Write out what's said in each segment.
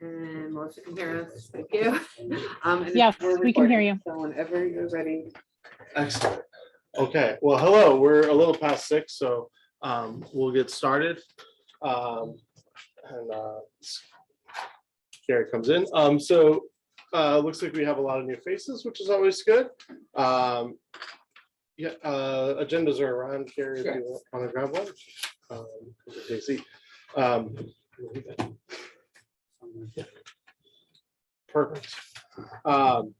And Melissa can hear us. Thank you. And Yes, we're we can hear recording, you. So whenever you're ready. Excellent. Okay, well, hello, we're a little past 6, so we'll get started. And Gary comes in. So looks like we have a lot of new faces, which is always good. Yeah, agendas are around. Gary, if you want to grab one. Casey. Perfect. All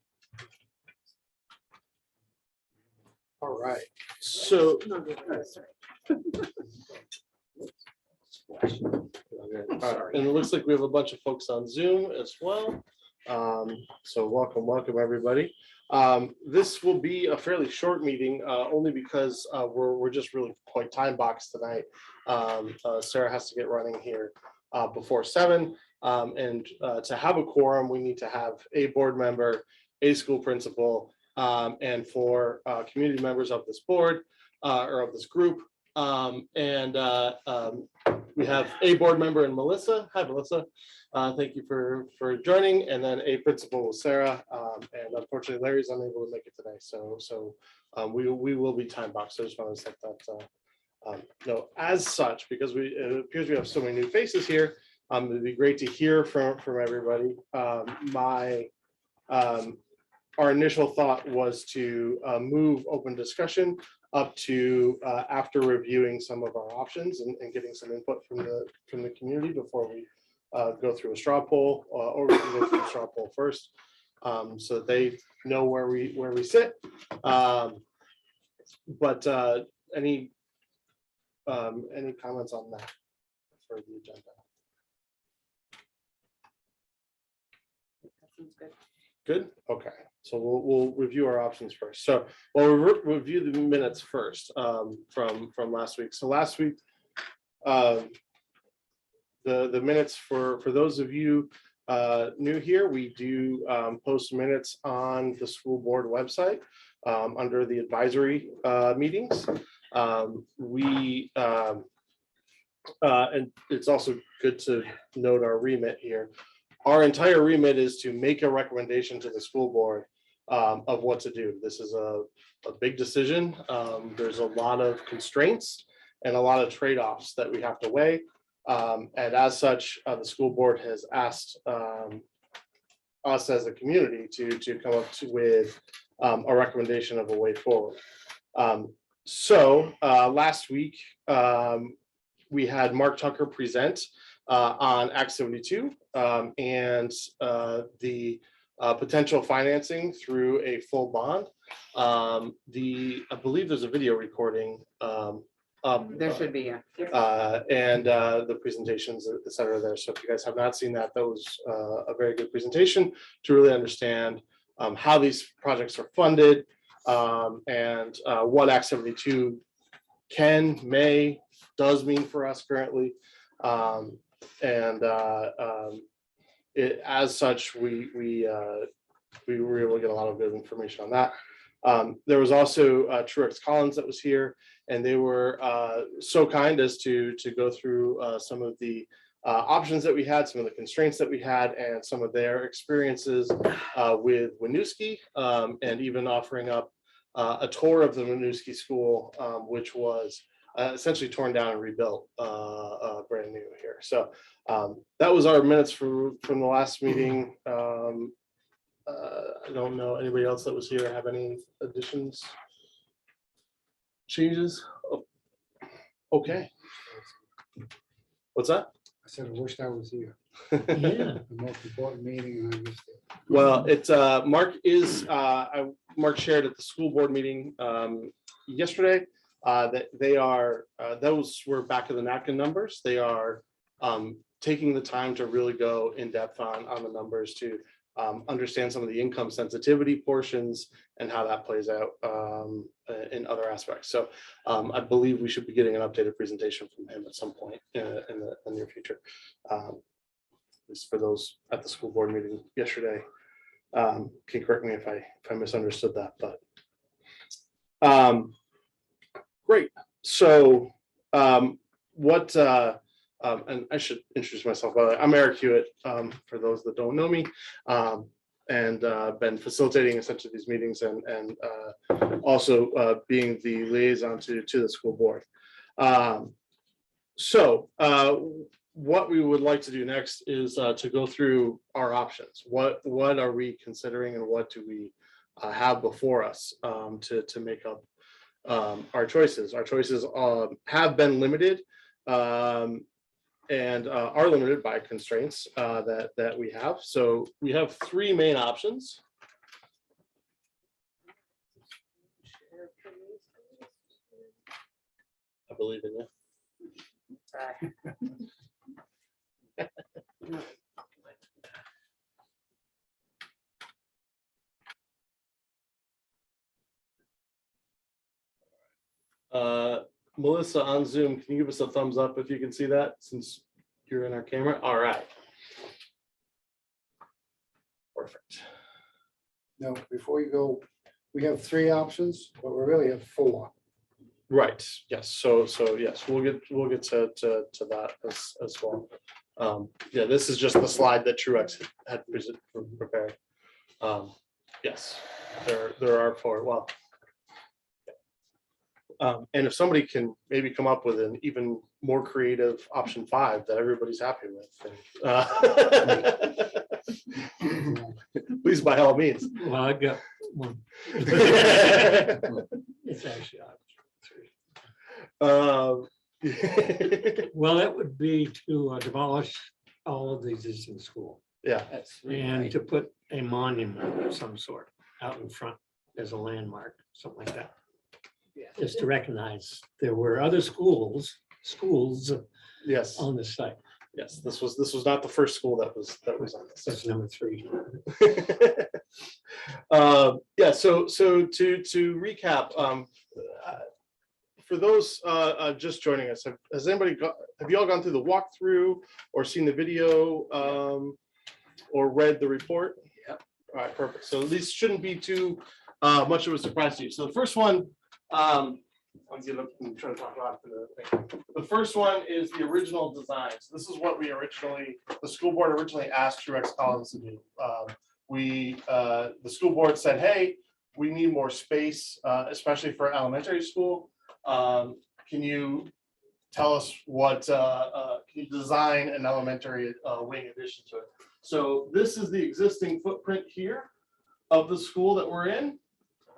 right, so. All right, and it looks like we have a bunch of folks on Zoom as well. So welcome everybody. This will be a fairly short meeting, only because we're just really quite time boxed tonight. Sarah has to get running here before 7, and to have a quorum, we need to have a board member, a school principal, and 4 community members of this board or of this group. We have a board member in Melissa. Hi, Melissa. Thank you for joining, and then a principal with Sarah. And unfortunately, Larry's unable to make it today, so we will be time boxed. So I just want to set that no, as such, because it appears we have so many new faces here. It'd be great to hear from everybody. Our initial thought was to move open discussion up to after reviewing some of our options and getting some input from the community before we go through a straw poll, or we can go through a straw poll first, so that they know where we sit. But any comments on that for the agenda? That sounds good. Good. Okay. So we'll review our options first. So we'll review the minutes first from last week. So last week, the minutes for those of you new here, we do post minutes on the school board website under the advisory meetings. And it's also good to note our remit here. Our entire remit is to make a recommendation to the school board of what to do. This is a big decision. There's a lot of constraints and a lot of trade-offs that we have to weigh. And as such, the school board has asked us as a community to come up with a recommendation of a way forward. So last week, we had Mark Tucker present on Act 72 and the potential financing through a full bond. I believe there's a video recording. There should be, yeah. And the presentations, et cetera, there. So if you guys have not seen that, that was a very good presentation to really understand how these projects are funded and what Act 72 does mean for us currently. As such, we were able to get a lot of good information on that. There was also Truex Collins that was here, and they were so kind as to go through some of the options that we had, some of the constraints that we had, and some of their experiences with Winooski, and even offering up a tour of the Winooski School, which was essentially torn down and rebuilt brand new here. So that was our minutes from the last meeting. I don't know anybody else that was here have any additions, changes. Oh, okay. What's that? I said, I wish I was here. Yeah. The most important meeting, and I missed it. Well, it's Mark shared at the school board meeting yesterday that they are those were back of the napkin numbers. They are taking the time to really go in depth on the numbers to understand some of the income sensitivity portions and how that plays out in other aspects. So I believe we should be getting an updated presentation from him at some point in the near future. At least for those at the school board meeting yesterday. Can you correct me if I misunderstood that, but great. So what And I should introduce myself, by the way. I'm Eric Hewitt, for those that don't know me. And been facilitating essentially these meetings and also being the liaison to the school board. So what we would like to do next is to go through our options. What are we considering and what do we have before us to make up our choices? Our choices have been limited and are limited by constraints that we have. So we have three main options. I believe in you. Melissa on Zoom, can you give us a thumbs up if you can see that since you're in our camera? All right. Perfect. No, before you go, we have three options, but we really have four. Right. Yes. So yes, we'll get to that as well. Yeah, this is just the slide that Truex had prepared. Yes, there are four. Well. And if somebody can maybe come up with an even more creative option 5 that everybody's happy with, please by all means. Well, I got one. It's actually well, that would be to demolish all of the existing school Yeah, and to put a monument of some sort out in front as a landmark, something like that. Yeah. Just to recognize there were other schools yes, on the site. yes. This was not the first school that was on this. That's number 3. Yeah, so to recap, for those just joining us, have you all gone through the walkthrough or seen the video or read the report? Yeah. All right, perfect. So these shouldn't be too much of a surprise to you. So the first one, I'll get up and try to talk about it. The first one is the original design. So this is what the school board originally asked Truex Collins to do. The school board said, hey, we need more space, especially for elementary school. Can you tell us what, can you design an elementary wing addition to it? So this is the existing footprint here of the school that we're in.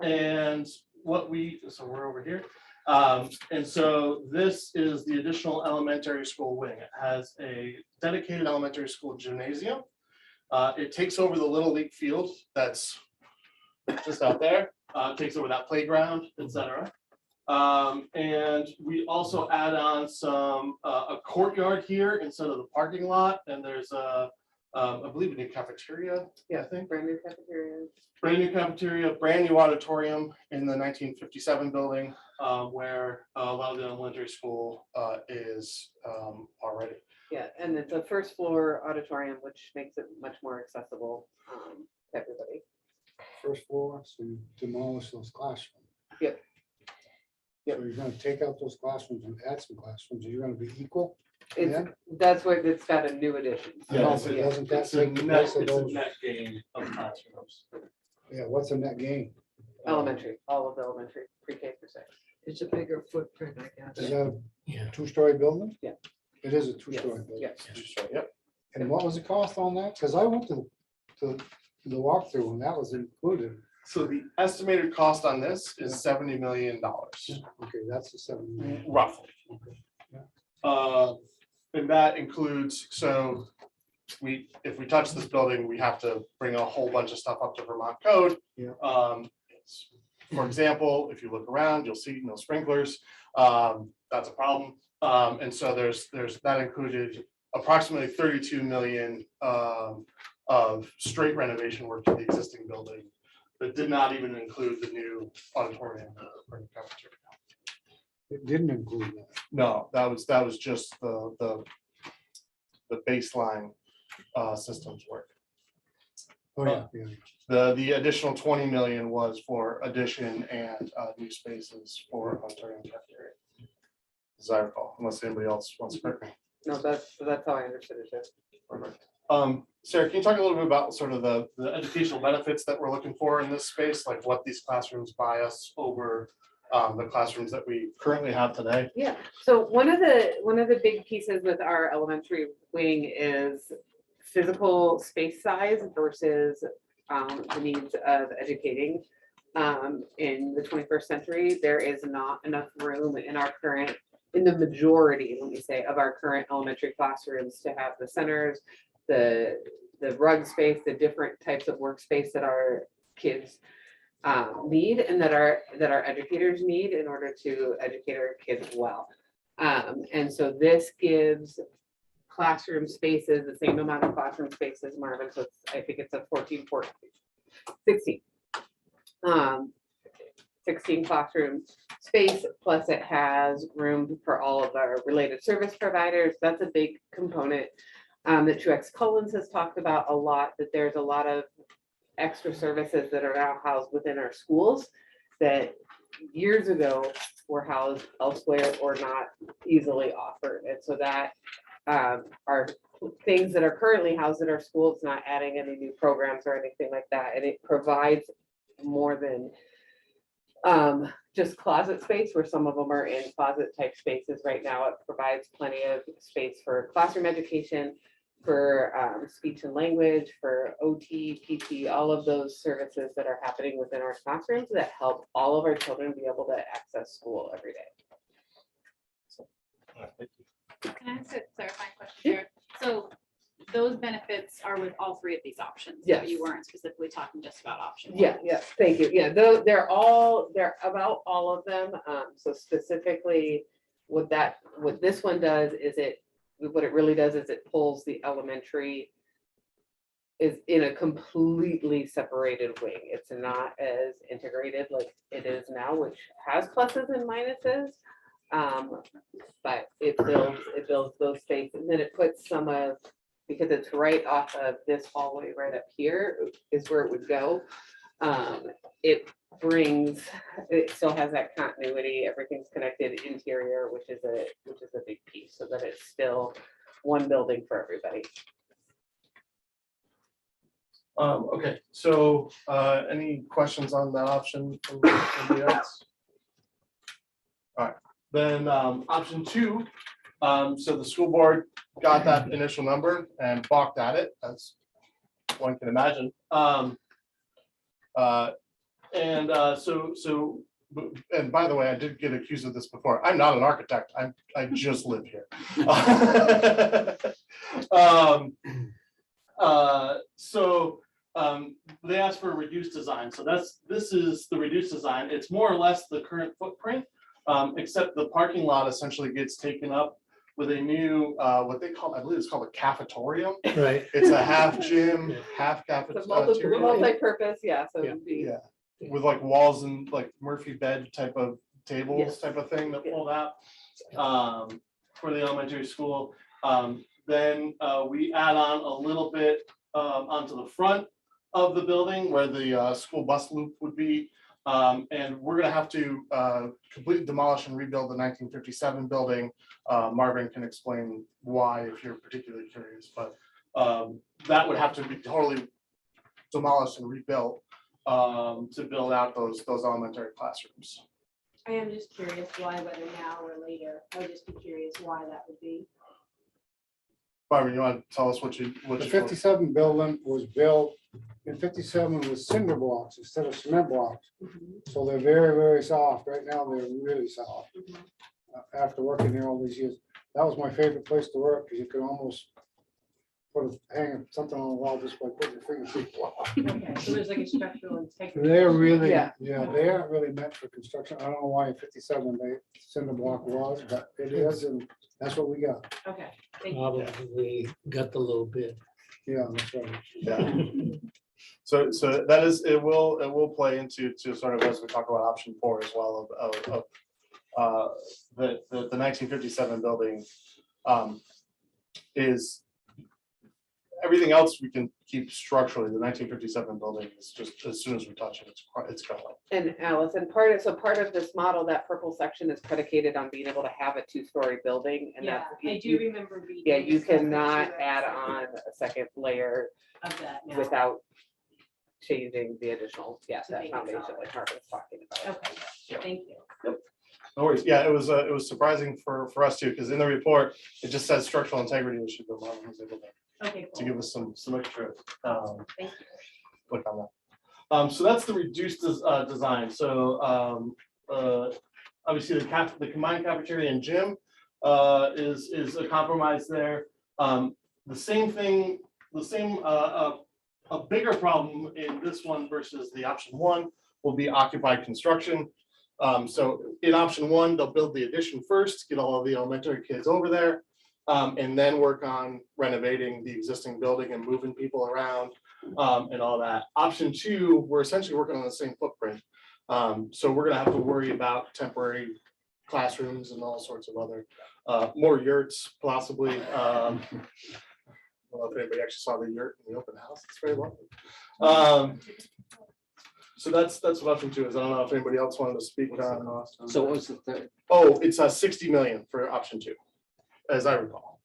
And so we're over here. And so this is the additional elementary school wing. It has a dedicated elementary school gymnasium. It takes over the Little League field that's just out there. It takes over that playground, etc. And we also add on a courtyard here instead of the parking lot. And there's I believe a new cafeteria. Yeah, I think. brand new cafeteria. Brand new cafeteria, brand new auditorium in the 1957 building where a lot of the elementary school is already. Yeah, and it's a first floor auditorium, which makes it much more accessible to everybody. First floor, so you demolish those classrooms. Yep. So you're gonna take out those classrooms and add some classrooms. Are you gonna be equal? It's, that's what, it's got a new addition. Yeah, Also, doesn't that It's a take the net, place of it's a those? net gain of classrooms. Yeah, what's the net gain? Elementary, all of the elementary, pre-K for 6. It's a bigger footprint, I Is guess. that Yeah. a two-story building? Yeah. It is a Yes, two-story building. yes. Yep. And what was the cost on that? Because I went to the walkthrough and that was included. So the estimated cost on this is $70 million, Okay, that's the 7 million. roughly. Okay, yeah. And that includes, so if we touch this building, we have to bring a whole bunch of stuff up to Vermont code. Yeah. For example, if you look around, you'll see no sprinklers. That's a problem. And so there's that included approximately 32 million of straight renovation work to the existing building, but did not even include the new auditorium or the cafeteria. It didn't include that. No, that was just the baseline systems work. Oh, yeah, yeah. The additional 20 million was for addition and new spaces for auditorium cafeteria. As I recall, unless anybody else wants to correct me. No, that's how I understood it. Too. Sarah, can you talk a little bit about sort of the educational benefits that we're looking for in this space, like what these classrooms buy us over the classrooms that we currently have today? Yeah, so one of the big pieces with our elementary wing is physical space size versus the needs of educating. In the 21st century, there is not enough room in the majority, let me say, of our current elementary classrooms to have the centers, the rug space, the different types of workspace that our kids need and that our educators need in order to educate our kids well. And so this gives classroom spaces, the same amount of classroom spaces, Marvin, so I think it's a 16 classroom space, plus it has room for all of our related service providers. That's a big component that Truex Collins has talked about a lot, that there's a lot of extra services that are now housed within our schools that years ago were housed elsewhere or not easily offered. And so that are things that are currently housed at our schools, not adding any new programs or anything like that. And it provides more than just closet space, where some of them are in closet type spaces right now. It provides plenty of space for classroom education, for speech and language, for OT, PT, all of those services that are happening within our classrooms that help all of our children be able to access school every day. Can I ask a clarifying question here? So those benefits are with all three of these options? but Yes. You weren't specifically talking just about option one? Yeah, thank you. Yeah, they're about all of them. So specifically, what this one does is what it really does is it pulls the elementary is in a completely separated wing. It's not as integrated like it is now, which has pluses and minuses. But it builds those spaces, and then it puts some of, because it's right off of this hallway right up here is where it would go. It still has that continuity, everything's connected interior, which is a big piece, so that it's still one building for everybody. Okay, so any questions on that option from anybody else? All right, then option 2. So the school board got that initial number and balked at it, as one can imagine. And by the way, I did get accused of this before. I'm not an architect. I just live here. They asked for a reduced design. So this is the reduced design. It's more or less the current footprint, except the parking lot essentially gets taken up with a new, what they call, I believe it's called a cafetorium. Right. It's a half gym, half It's a cafeteria. multi-purpose, yeah, so it would be. Yeah, with like walls and like Murphy bed type of tables, Yes. type of thing that Yeah. pulled out for the elementary school. Then we add on a little bit onto the front of the building where the school bus loop would be. And we're gonna have to completely demolish and rebuild the 1957 building. Marvin can explain why if you're particularly curious, but that would have to be totally demolished and rebuilt to build out those elementary classrooms. I am just curious why, whether now or later. I would just be curious why that would be. Marvin, you want to tell us what The you 57 building was built in 57 with cinder blocks instead of cement blocks. So they're very, very soft. Right now, they're really soft. After working there all these years, that was my favorite place to work because you could almost hang something on the wall just by putting your fingers. Okay, so there's like a structural integrity. They're really, Yeah. yeah, they aren't really meant for construction. I don't know why 57 they cinder block was, but it is, and that's what we got. Okay, thank you. Probably got the low bid. Yeah, that's right. Yeah. So that is, it will play into sort of as we talk about option 4 as well of the 1957 building is everything else we can keep structurally. The 1957 building is just, as soon as we touch it, it's going. And Allison, part of this model, that purple section is predicated on being able to have a 2-story building, and Yeah, that's. I do remember reading. Yeah, you stuff that cannot were add on a second layer Of that now. without changing the additional, To that make it foundation solid. like Mark was talking about. Okay, Yeah. thank you. No worries. Yeah, it was surprising for us too, because in the report, it just says structural integrity issue, but Marvin was able Okay, to cool. give us some extra Thank you. click on that. So that's the reduced design. So obviously the combined cafeteria and gym is a compromise there. The same thing, a bigger problem in this one versus the option one will be occupied construction. So in option one, they'll build the addition first, get all of the elementary kids over there, and then work on renovating the existing building and moving people around, and all that. Option two, we're essentially working on the same footprint. So we're gonna have to worry about temporary classrooms and all sorts of other, more yurts possibly. I don't know if anybody actually saw the yurt in the open house. It's very lovely. So that's what option two is. I don't know if anybody else wanted to speak on. So what was the third? Oh, it's 60 million for option two, as I recall.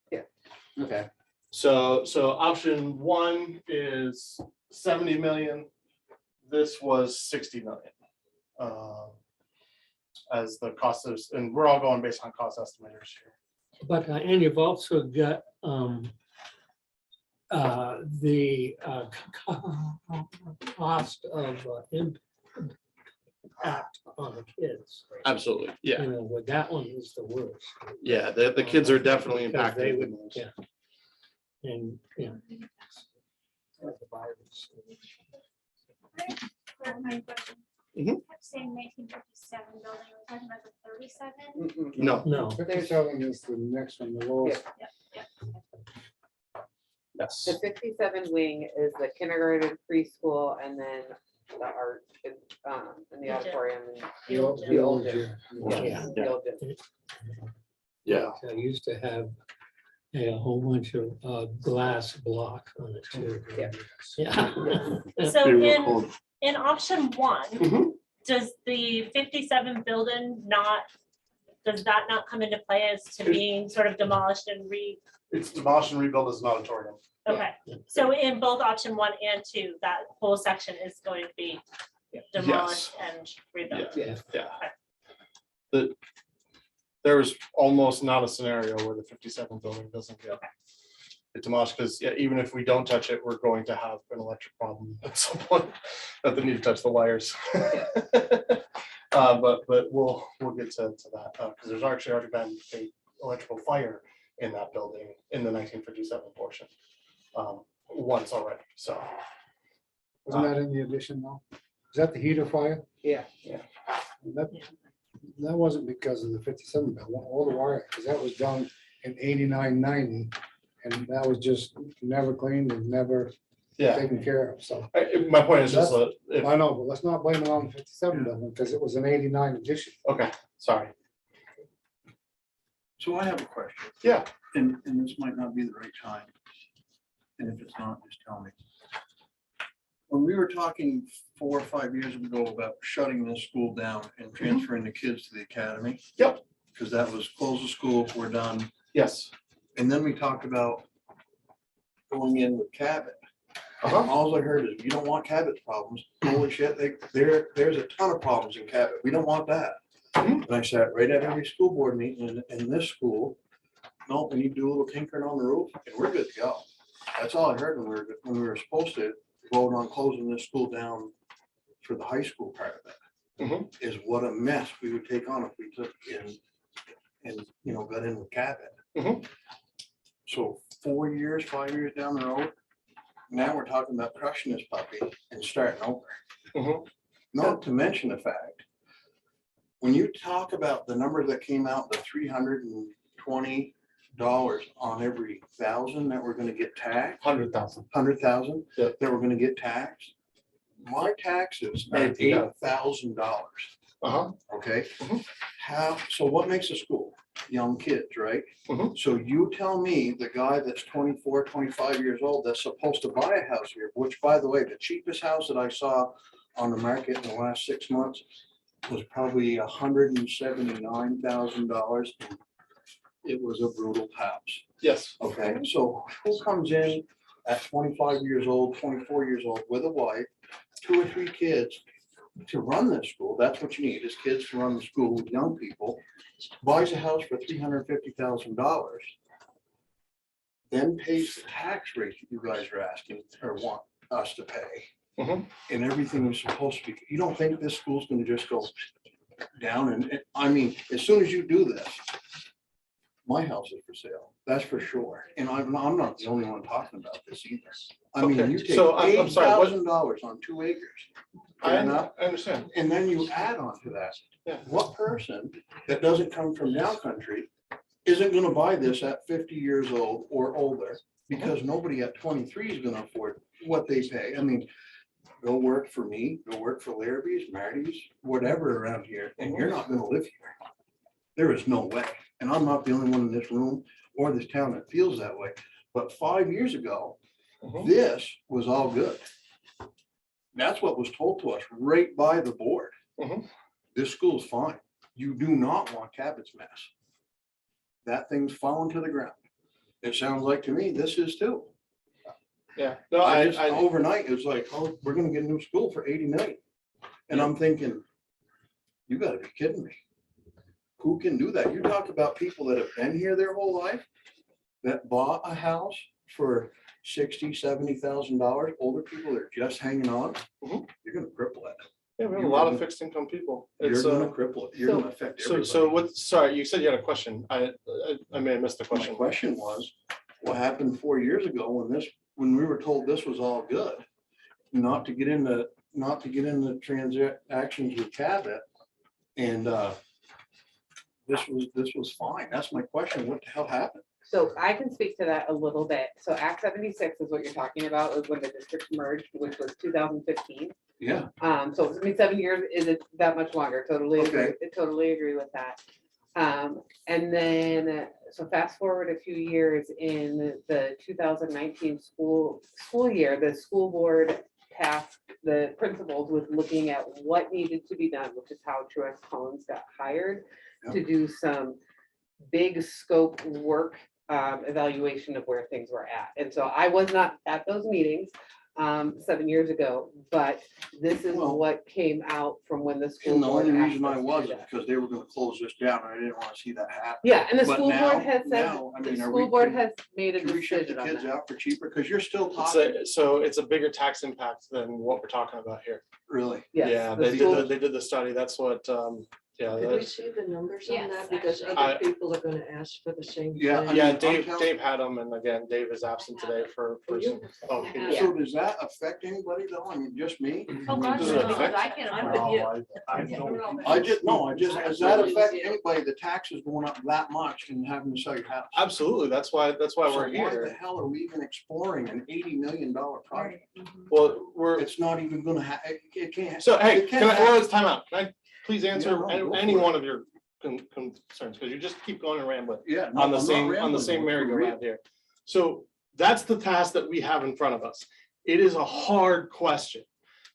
Okay, So option one is 70 million. This was 60 million. As the cost is, and we're all going based on cost estimators here. But, and you've also got, the cost of impact on the kids. Absolutely, yeah, You know, with that one is the worst. yeah. The kids are definitely Because they impacted. would, yeah. And, yeah. The virus. Clarifying question. Mhm. You kept saying 1957 building, we're talking about the 37? No, No, 57 is the next one, the lowest. yes. The 57 wing is the kindergarten, preschool, and then the art in the auditorium. And The old gym. Yeah. the old gym. Yeah. I used to have a whole bunch of glass block on it too. Yeah. Yeah. So in option one, Mhm. does the 57 building does that not come into play as to being sort of demolished and It's demolished and rebuilt as an auditorium. okay. So in both option one and two, that whole section is going to be demolished and rebuilt. Yeah. There's almost not a scenario where the 57 building doesn't get demolished, because even if we don't touch it, we're going to have an electric problem at some point. Not the need to touch the wires. But we'll get to that, because there's actually already been a electrical fire in that building in the 1957 portion once already, so. Wasn't that in the addition though? Is that the heater fire? Yeah. That wasn't because of the 57 bill, all the wire, because that was done in 89, 90. And that was just never cleaned and never Yeah, taken care of, so. my point is just, if, I know, but let's not blame it on the 57 building, because it was an 89 addition. okay, sorry. So I have a question, Yeah, and this might not be the right time. And if it's not, just tell me. When we were talking 4 or 5 years ago about shutting this school down and transferring the kids to the academy. Yep. Because that was close the school, we're done. yes. And then we talked about going in with Cabot. Uh-huh. All I heard is, you don't want Cabot's problems. Holy shit, there's a ton of problems in Cabot. We don't want that. Mhm. And I sat right at every school board meeting in this school. No, we need to do a little tinkering on the roof and we're good to go. That's all I heard when we were supposed to vote on closing this school down for the high school part of it. Mhm. Is what a mess we would take on if we took and got in with Cabot. Mhm. So 4 years, 5 years down the road, now we're talking about crushing this puppy and starting over. Mhm. Not to mention the fact, when you talk about the number that came out, the $320 on every 1,000 that we're gonna get taxed, 100,000. 100,000 Yep. that we're gonna get taxed. My taxes are Yeah. $8,000, Uh-huh. okay? Mhm. So what makes a school? young kids, right? Mhm. So you tell me the guy that's 24, 25 years old that's supposed to buy a house here, which by the way, the cheapest house that I saw on the market in the last 6 months was probably $179,000. It was a brutal house. Yes. Okay, so who comes in at 25 years old, 24 years old with a wife, 2 or 3 kids to run this school? That's what you need, is kids to run the school with young people. Buys a house for $350,000. Then pays the tax rate that you guys are asking or want us to pay. Mhm. And everything is supposed to be, you don't think this school's gonna just go down? And I mean, as soon as you do this, my house is for sale, that's for sure. And I'm not the only one talking about this either. I mean, Okay, you take so I'm sorry, what- $8,000 on 2 acres. I Fair enough. understand. And then you add on to that, Yeah. what person that doesn't come from down country isn't gonna buy this at 50 years old or older? Because nobody at 23 is gonna afford what they pay. I mean, go work for me, go work for Larrabee's, Marty's, whatever around here, and you're not gonna live here. There is no way. And I'm not the only one in this room or this town that feels that way. But 5 years ago, Mhm. this was all good. That's what was told to us right by the board. Mhm. This school's fine. You do not want Cabot's mess. That thing's fallen to the ground. It sounds like to me, this is too. Yeah, no, Overnight, it's like, oh, we're gonna get a new school for 80 million. And I'm thinking, you gotta be kidding me. Who can do that? You talk about people that have been here their whole life, that bought a house for $60,000, $70,000, older people that are just hanging on. Mhm. You're gonna cripple it. yeah, we have a lot of fixed income people. You're It's, gonna cripple it. You're so- gonna affect so everybody. what, sorry, you said you had a question. I may have missed the My question. question was, what happened 4 years ago when we were told this was all good? Not to get into transactions with Cabot. And this was fine. That's my question. What the hell happened? So I can speak to that a little bit. So Act 76 is what you're talking about, is when the districts merged, which was 2015. Yeah, So I mean, 7 years isn't that much longer. Totally agree, Okay. I totally agree with that. And then, so fast forward a few years in the 2019 school year, the school board tasked the principals with looking at what needed to be done, which is how Truett Collins got hired to do some big scope work, evaluation of where things were at. And so I was not at those meetings 7 years ago, but this is Well, what came out from when the school and the board. only asked reason us I to do was is that. because they were gonna close this down and I didn't wanna see that happen. Yeah, and the But school now- board has said, now, I the mean, are school we- board can- has made a Can we ship the decision on kids that. out for cheaper? Because you're still It's talking, so it's a bigger tax impact than what we're talking about here. really. Yes, Yeah, the they school- did the study. That's what, yeah. Did we that's- see the numbers on Yes, that? Because actually. other people are gonna ask for the same. Yeah, thing. I Yeah, mean, I'm Dave telling- had them, and again, Dave is absent today for Oh, some. you- Oh, Yeah. he Yeah. is. So does that affect anybody though? I mean, just me? Oh, gosh, Does it no, because affect- I can. I'm with you. Does that affect anybody? The taxes going up that much and having to sell your house? Absolutely. That's why So we're why the here. hell are we even exploring an $80 million project? Well, we're, It's not even gonna it can't. so hey, it can can't I, well, it's time out. Can I please answer Yeah, no, go any for it. one of your concerns? Because you just keep going and rambling Yeah. no, on the I'm not same rambling, for real. merry-go-round here. So that's the task that we have in front of us. It is a hard question.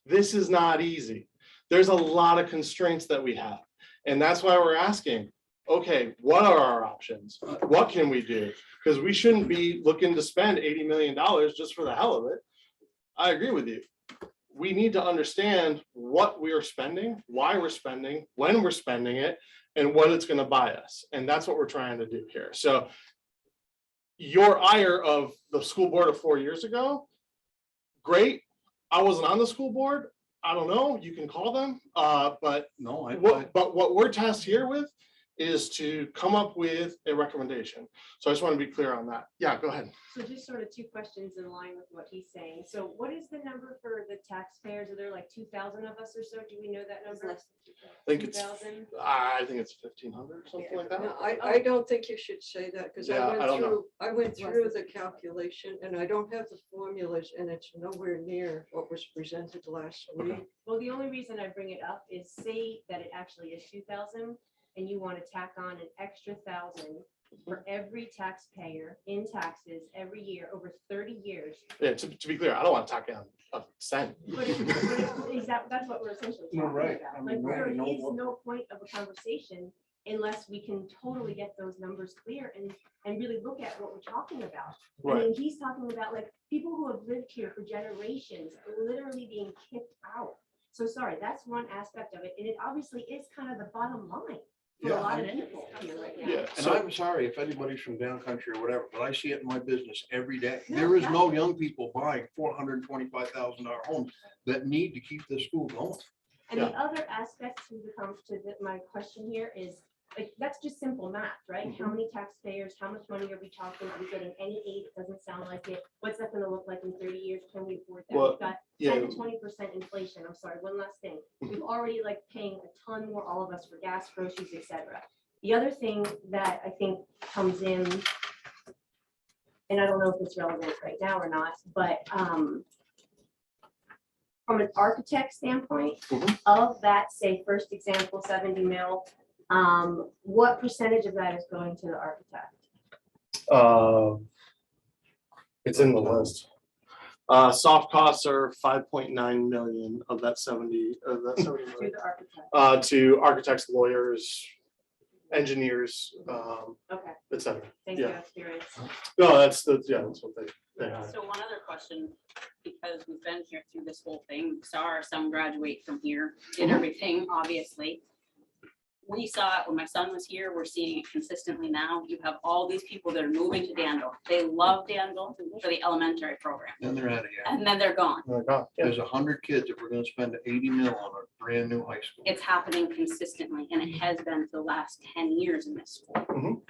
This is not easy. There's a lot of constraints that we have. And that's why we're asking, okay, what are our options? What can we do? Because we shouldn't be looking to spend $80 million just for the hell of it. I agree with you. We need to understand what we are spending, why we're spending, when we're spending it, and what it's going to buy us. And that's what we're trying to do here. So your ire of the school board of 4 years ago, great. I wasn't on the school board. I don't know. You can call them. But No, what we're tasked here with is to come up with a recommendation. So I just want to be clear on that. Yeah, go ahead. So just sort of 2 questions in line with what he's saying. So what is the number for the taxpayers? Are there like 2,000 of us or so? Do we know that number? I think it's 2,000? 1,500, something like that. No, I don't think you should say that, because Yeah, I don't know. I went through the calculation and I don't have the formulas and it's nowhere near what was presented last week. Well, the only reason I bring it up is say that it actually is 2,000. and you want to tack on an extra 1,000 for every taxpayer in taxes every year over 30 years. Yeah, to be clear, I don't want to tack on a cent. But that's what we're essentially No, talking right. about. I mean, Like, there nobody knows is what- no point of a conversation unless we can totally get those numbers clear and really look at what we're talking about. I Right. mean, he's talking about like people who have lived here for generations, literally being kicked out. So sorry, that's one aspect of it. And it obviously is kind of the bottom line for a Yeah, lot of people here right now. Yeah. And So I'm sorry if anybody's from down country or whatever, but I see it in my business every day. No, There is no exactly. young people buying $425,000 homes that need to keep this school going. And the other aspect my question here is, like, that's just simple math, right? How many taxpayers, how much money are we talking? Are we getting any aid? It doesn't sound like it. What's that gonna look like in 30 years? Can we afford that? Well, We've got yeah. 10 to 20% inflation. I'm sorry, one last thing. We've already like paying a ton more, all of us, for gas, groceries, et cetera. The other thing that I think comes in, and I don't know if it's relevant right now or not, but from an architect standpoint, of that, say, first example, 70 mil, what percentage of that is going to the architect? It's in the list. Soft costs are 5.9 million of that 70, of that 70 To million. the architect. To architects, lawyers, engineers, Okay, et cetera. thank you, Yeah. I was curious. No, that's what they are. So one other question, because we've been here through this whole thing, saw our son graduate from here, did everything, obviously. We saw it when my son was here, we're seeing it consistently now. You have all these people that are moving to Danville. They love Danville for the elementary program, Then they're out of here. and then they're gone. Oh my God, yeah. There's 100 kids if we're gonna spend 80 mil on a brand new high school. It's happening consistently, and it has been for the last 10 years in this school.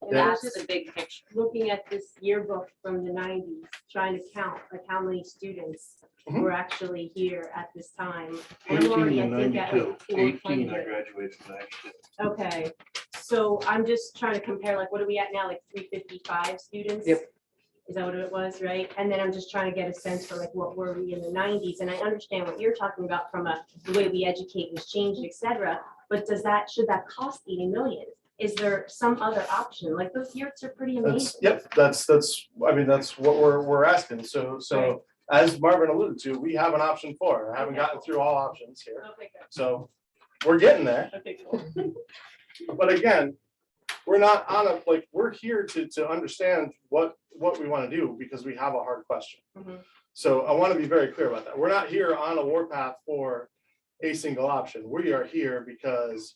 And I was That's the just big picture. looking at this yearbook from the 90s, trying to count like how many students Mhm. were actually here at this time. And I'm 18 already, I and think, at 92. like 420. 18 I graduated from 92. Okay, so I'm just trying to compare, like, what are we at now, like 355 students? Yep. Is that what it was, right? And then I'm just trying to get a sense for like, what were we in the 90s? And I understand what you're talking about from the way we educate was changed, et cetera. But should that cost 80 million? Is there some other option? Like, those yurts are pretty amazing. That's what we're asking. So as Marvin alluded to, we have an option for, I haven't gotten through all options here. Okay, good. So we're getting there. Okay, cool. But again, we're not we're here to understand what we want to do because we have a hard question. Mhm. So I want to be very clear about that. We're not here on a warpath for a single option. We are here because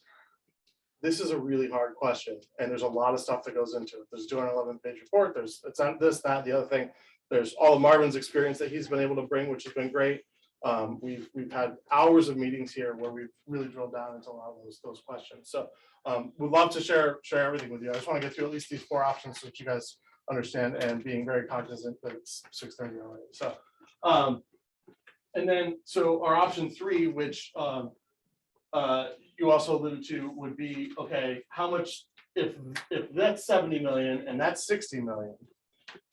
this is a really hard question and there's a lot of stuff that goes into it. There's a 211-page report. It's on this, that, the other thing. There's all of Marvin's experience that he's been able to bring, which has been great. We've had hours of meetings here where we've really drilled down into a lot of those questions. So we'd love to share everything with you. I just want to get through at least these 4 options so that you guys understand and being very cognizant that it's 6:30 already. So and then so our option 3, which you also alluded to, would be, okay, how much if that's 70 million and that's 60 million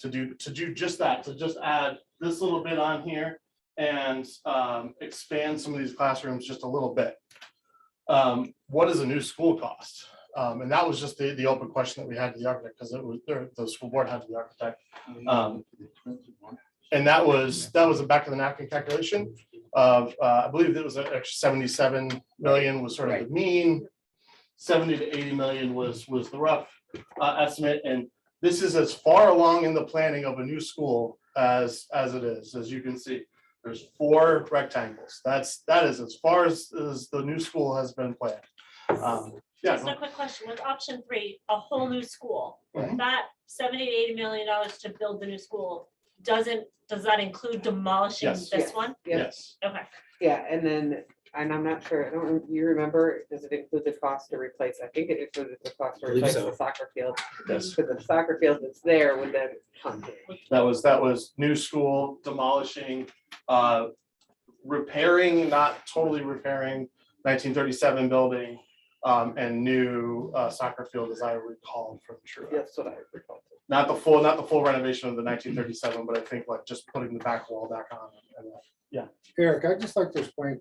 to do just that, to just add this little bit on here and expand some of these classrooms just a little bit. What does a new school cost? And that was just the open question that we had to the architect because it was the school board had to the architect. And that was a back of the napkin calculation of I believe it was actually 77 million was sort of the mean. 70 to 80 million was the rough estimate. And this is as far along in the planning of a new school as it is, as you can see. There's 4 rectangles. That is as far as the new school has been planned. Just a quick question, with option 3, a whole new school, Mhm. that $70 to $80 million to build the new school, does that include demolishing Yes. this Yes. one? Yeah. Yes. Okay, Yeah, and I'm not sure, you remember, does it include the cost to replace? I think it included the cost to Believe replace so. the soccer field. Yes. Because the soccer field that's there would then come to. That was new school, demolishing, repairing, not totally repairing 1937 building, and new soccer field, as I recall from True. That's what I recall. Not the full renovation of the 1937, but I think like just putting the back wall back on. And Eric, I'd just like to explain,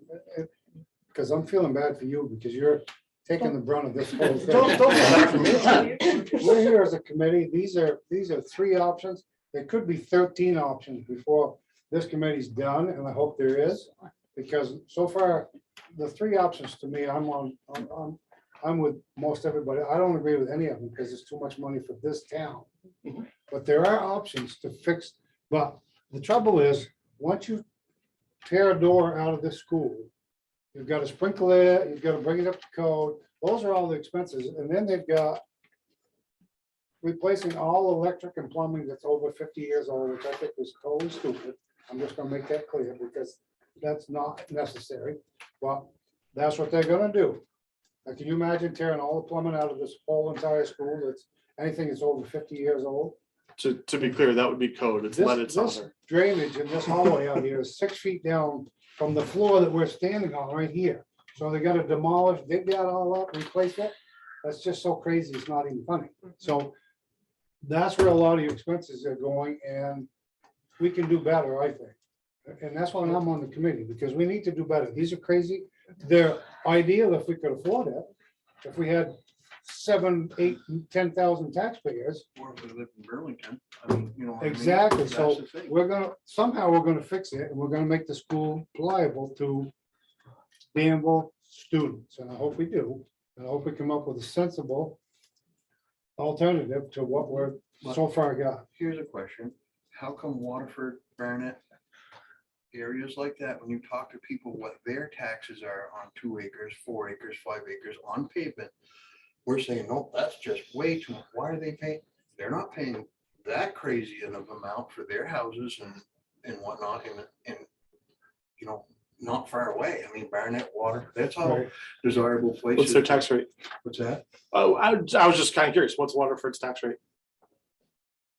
because I'm feeling bad for you because you're taking the brunt of this whole thing. Don't feel bad for me. We're here as a committee. These are 3 options. There could be 13 options before this committee's done, and I hope there is. Because so far, the 3 options to me, I'm with most everybody. I don't agree with any of them because it's too much money for this town. Mhm. But there are options to fix, but the trouble is, once you tear a door out of this school, you've got to sprinkle it, you've got to bring it up to code. Those are all the expenses. And then they've got replacing all electric and plumbing that's over 50 years old, which I think is totally stupid. I'm just gonna make that clear because that's not necessary, but that's what they're gonna do. Now, can you imagine tearing all the plumbing out of this whole entire school? That's anything that's over 50 years old? To be clear, that would be code. It's This lead, it's this other. drainage in this hallway out here is 6 feet down from the floor that we're standing on right here. So they gotta demolish, dig that all up, replace it. That's just so crazy, it's not even funny. So that's where a lot of your expenses are going, and we can do better, I think. And that's why I'm on the committee, because we need to do better. These are crazy. They're ideal if we could afford it. If we had 7, 8, 10,000 taxpayers. Or if we lived in Burlington, I mean, you know. what I mean? Exactly. That's So the thing. we're gonna, somehow we're gonna fix it, and we're gonna make the school pliable to Danville students, and I hope we do. And I hope we come up with a sensible alternative to what we're so far got. Here's a question. How come Waterford, Barnet, areas like that, when you talk to people, what their taxes are on 2 acres, 4 acres, 5 acres on pavement, we're saying, no, that's just way too much. Why are they paying? They're not paying that crazy of amount for their houses and whatnot, and, you know, not far away. I mean, Barnet, Water, that's all Right. desirable places. What's their tax rate? What's that? Oh, I was just kind of curious. What's Waterford's tax rate?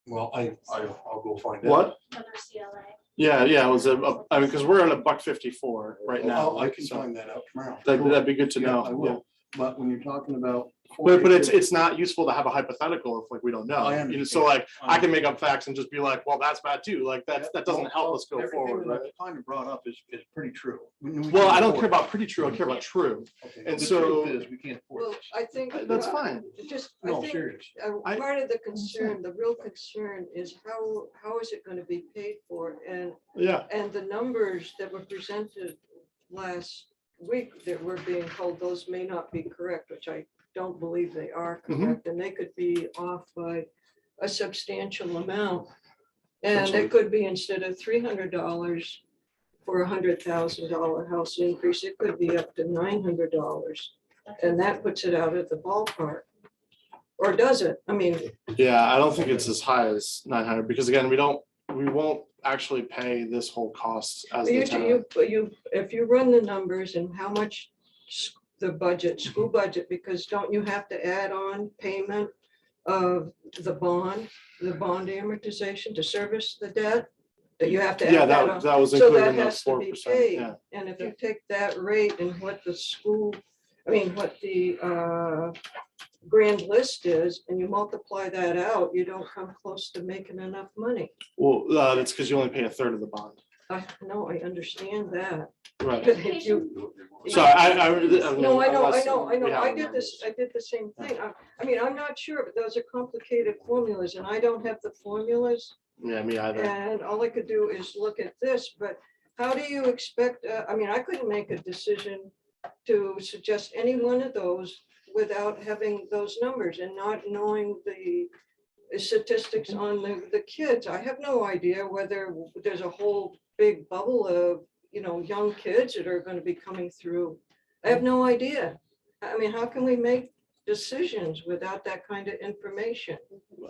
Well, I'll go find out. What? Other CLA. Yeah, it was I mean, because we're at $1.54 right now. I can so find that out tomorrow. that'd be good to Yeah, know. I Yeah. will. But when you're talking about. But it's not useful to have a hypothetical if like we don't know. I You know, so understand. like I can make up facts and just be like, well, that's bad too. Like that doesn't help us go Everything forward, that right? I've kind of brought up is pretty true. Well, I don't care about pretty true. I care about true. and The so- truth is, we can't afford Well, this. I think. That's fine. Just, I No, think serious. I- part of the concern, the real concern is how is it gonna be paid for? Yeah. And the numbers that were presented last week that we're being told, those may not be correct, which I don't believe they are Mhm. correct, and they could be off by a substantial amount. And Potentially. it could be instead of $300 for $100,000 house increase, it could be up to $900. And that puts it out at the ballpark. Or does it? I mean, Yeah, I don't think it's as high as 900 because again, we won't actually pay this whole cost as the town. if you run the numbers and how much the budget, school budget, because don't you have to add on payment of the bond amortization to service the debt? That you have to Yeah, add that on. that was So included that in the has to be 4%. paid. Yeah. And if you take that rate and what the school, what the grand list is, and you multiply that out, you don't come close to making enough money. Well, that's because you only pay a third of the bond. I know, I understand that. Right. But if you, So I no, I know, unless I we have I the did numbers. this, I did the same thing. I mean, I'm not sure, but those are complicated formulas and I don't have the formulas. Yeah, me either. And all I could do is look at this, but how do you expect, I couldn't make a decision to suggest any one of those without having those numbers and not knowing the statistics on the kids. I have no idea whether there's a whole big bubble of, young kids that are going to be coming through. I have no idea. I mean, how can we make decisions without that kind of information?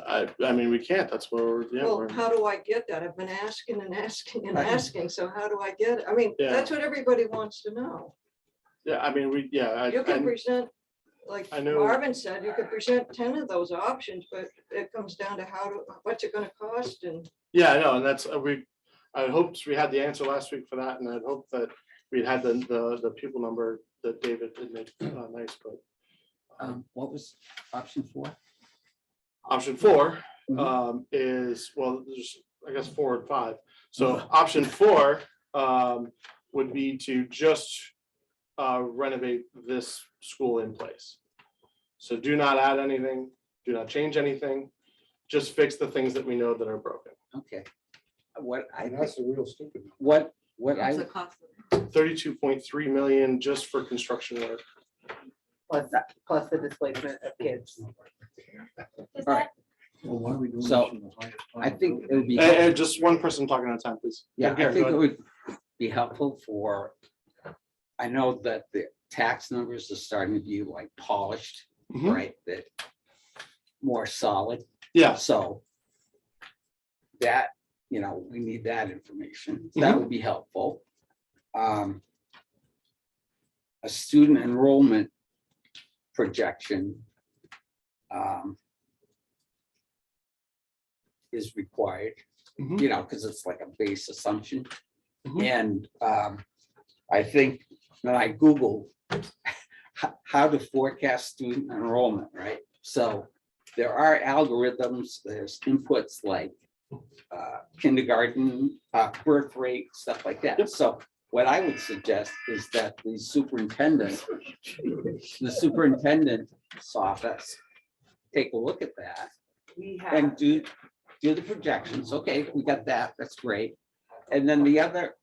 I mean, we can't. That's where we're, yeah. Well, we're- how do I get that? I've been asking and asking and Right. asking, so how do I get it? I mean, Yeah. that's what everybody wants to know. Yeah, I mean, You can present, like I know- Marvin said, you could present 10 of those options, but it comes down to what's it gonna cost and. Yeah, I know, and that's, I hoped we had the answer last week for that, and I'd hoped that we'd had the pupil number that David had made nice, but. What was option 4? Option 4 Mhm. is, well, there's, I guess, 4 and 5. So option 4 would be to just renovate this school in place. So do not add anything, do not change anything, just fix the things that we know that are broken. Okay. What I, And that's the real stupid. what What's the I, cost? 32.3 million just for construction work. plus the displacement of kids. Does All right. that, Well, why are we doing So, this in the highest I time? think it would be. And just one person talking at a time, please. Yeah, I Gary, think go it ahead. would be helpful for, I know that the tax numbers are starting to be like polished, Mhm. right? That more solid. Yeah, So that, we need that information. That would be helpful. A student enrollment projection is required, Mhm. because it's like a base assumption. Mhm. And I think when I Google how to forecast student enrollment, right? So there are algorithms, there's inputs like kindergarten, birth rate, stuff like that. So what I would suggest is that the superintendent's office take a look at that We and have, do the projections. Okay, we got that, that's great. And then the other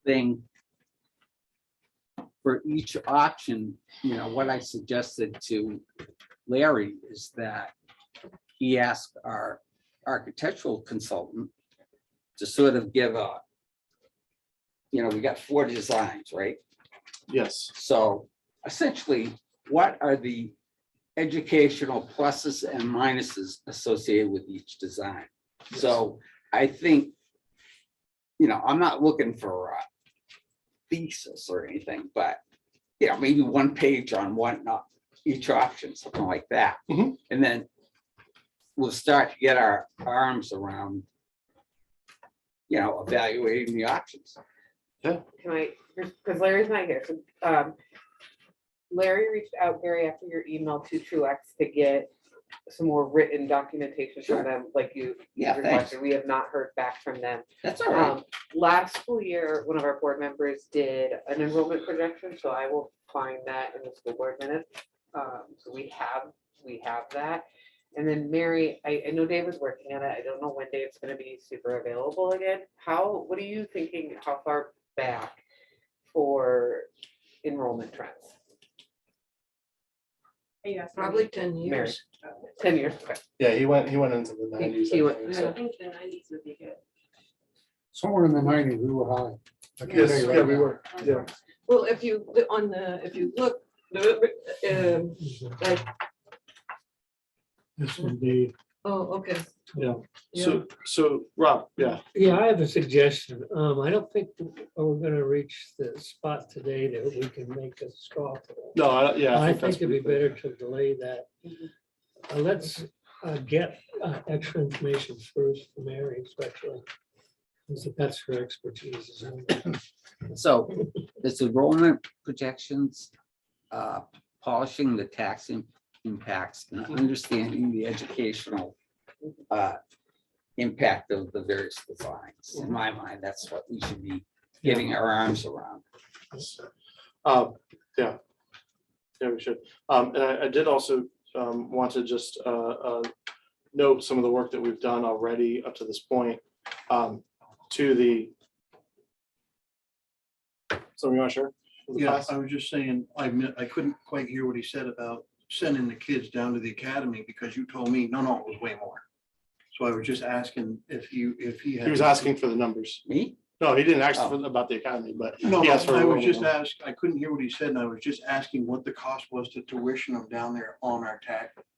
thing for each option, what I suggested to Larry is that he asked our architectural consultant to sort of give we got 4 designs, right? yes. So essentially, what are the educational pluses and minuses associated with each design? So I think, I'm not looking for a thesis or anything, but, maybe 1 page on not each option, something like that. Mhm. And then we'll start to get our arms around, evaluating the options. can I, because Larry's not here, so, Larry reached out, Gary, after your email to Truex to get some more written documentation Sure. from them, like you Yeah, thanks. requested. We have not heard back from them. That's all right. Last school year, one of our board members did an enrollment projection, so I will find that in the school board minutes. So we have that. And then Mary, I know Dave was working on it. I don't know when Dave's gonna be super available again. What are you thinking, how far back for enrollment trends? are you asking me? Probably 10 Mary, years. 10 years. Okay. Yeah, he went into the 90s. he I went- think, I so. think the 90s would be good. Somewhere in the 90s, we were high. I can't Yes, tell you yeah, right we now. were. Yeah. Well, if you look, like, This would be, oh, okay. yeah. So Rob, yeah, Yeah, I have a suggestion. I don't think we're gonna reach the spot today that we can make a straw poll. no, yeah. I that's think it'd be pretty better to delay that. Let's get extra information first from Mary especially. Because that's her expertise. Isn't it? So it's enrollment projections, polishing the tax impacts and understanding the educational impact of the various designs. In my mind, that's what we should be getting our arms around. Yeah. Yeah, we should. And I did also want to just note some of the work that we've done already up to this point to the. Something you want to share? with the Yeah, class? I was just saying, I couldn't quite hear what he said about sending the kids down to the academy because you told me, no, it was way more. So I was just asking if he had. He was asking for the numbers. Me? No, he didn't ask Oh. about the academy, but No, he asked for. I was just enrollment. I couldn't hear what he said, and I was just asking what the cost was to tuition them down there on our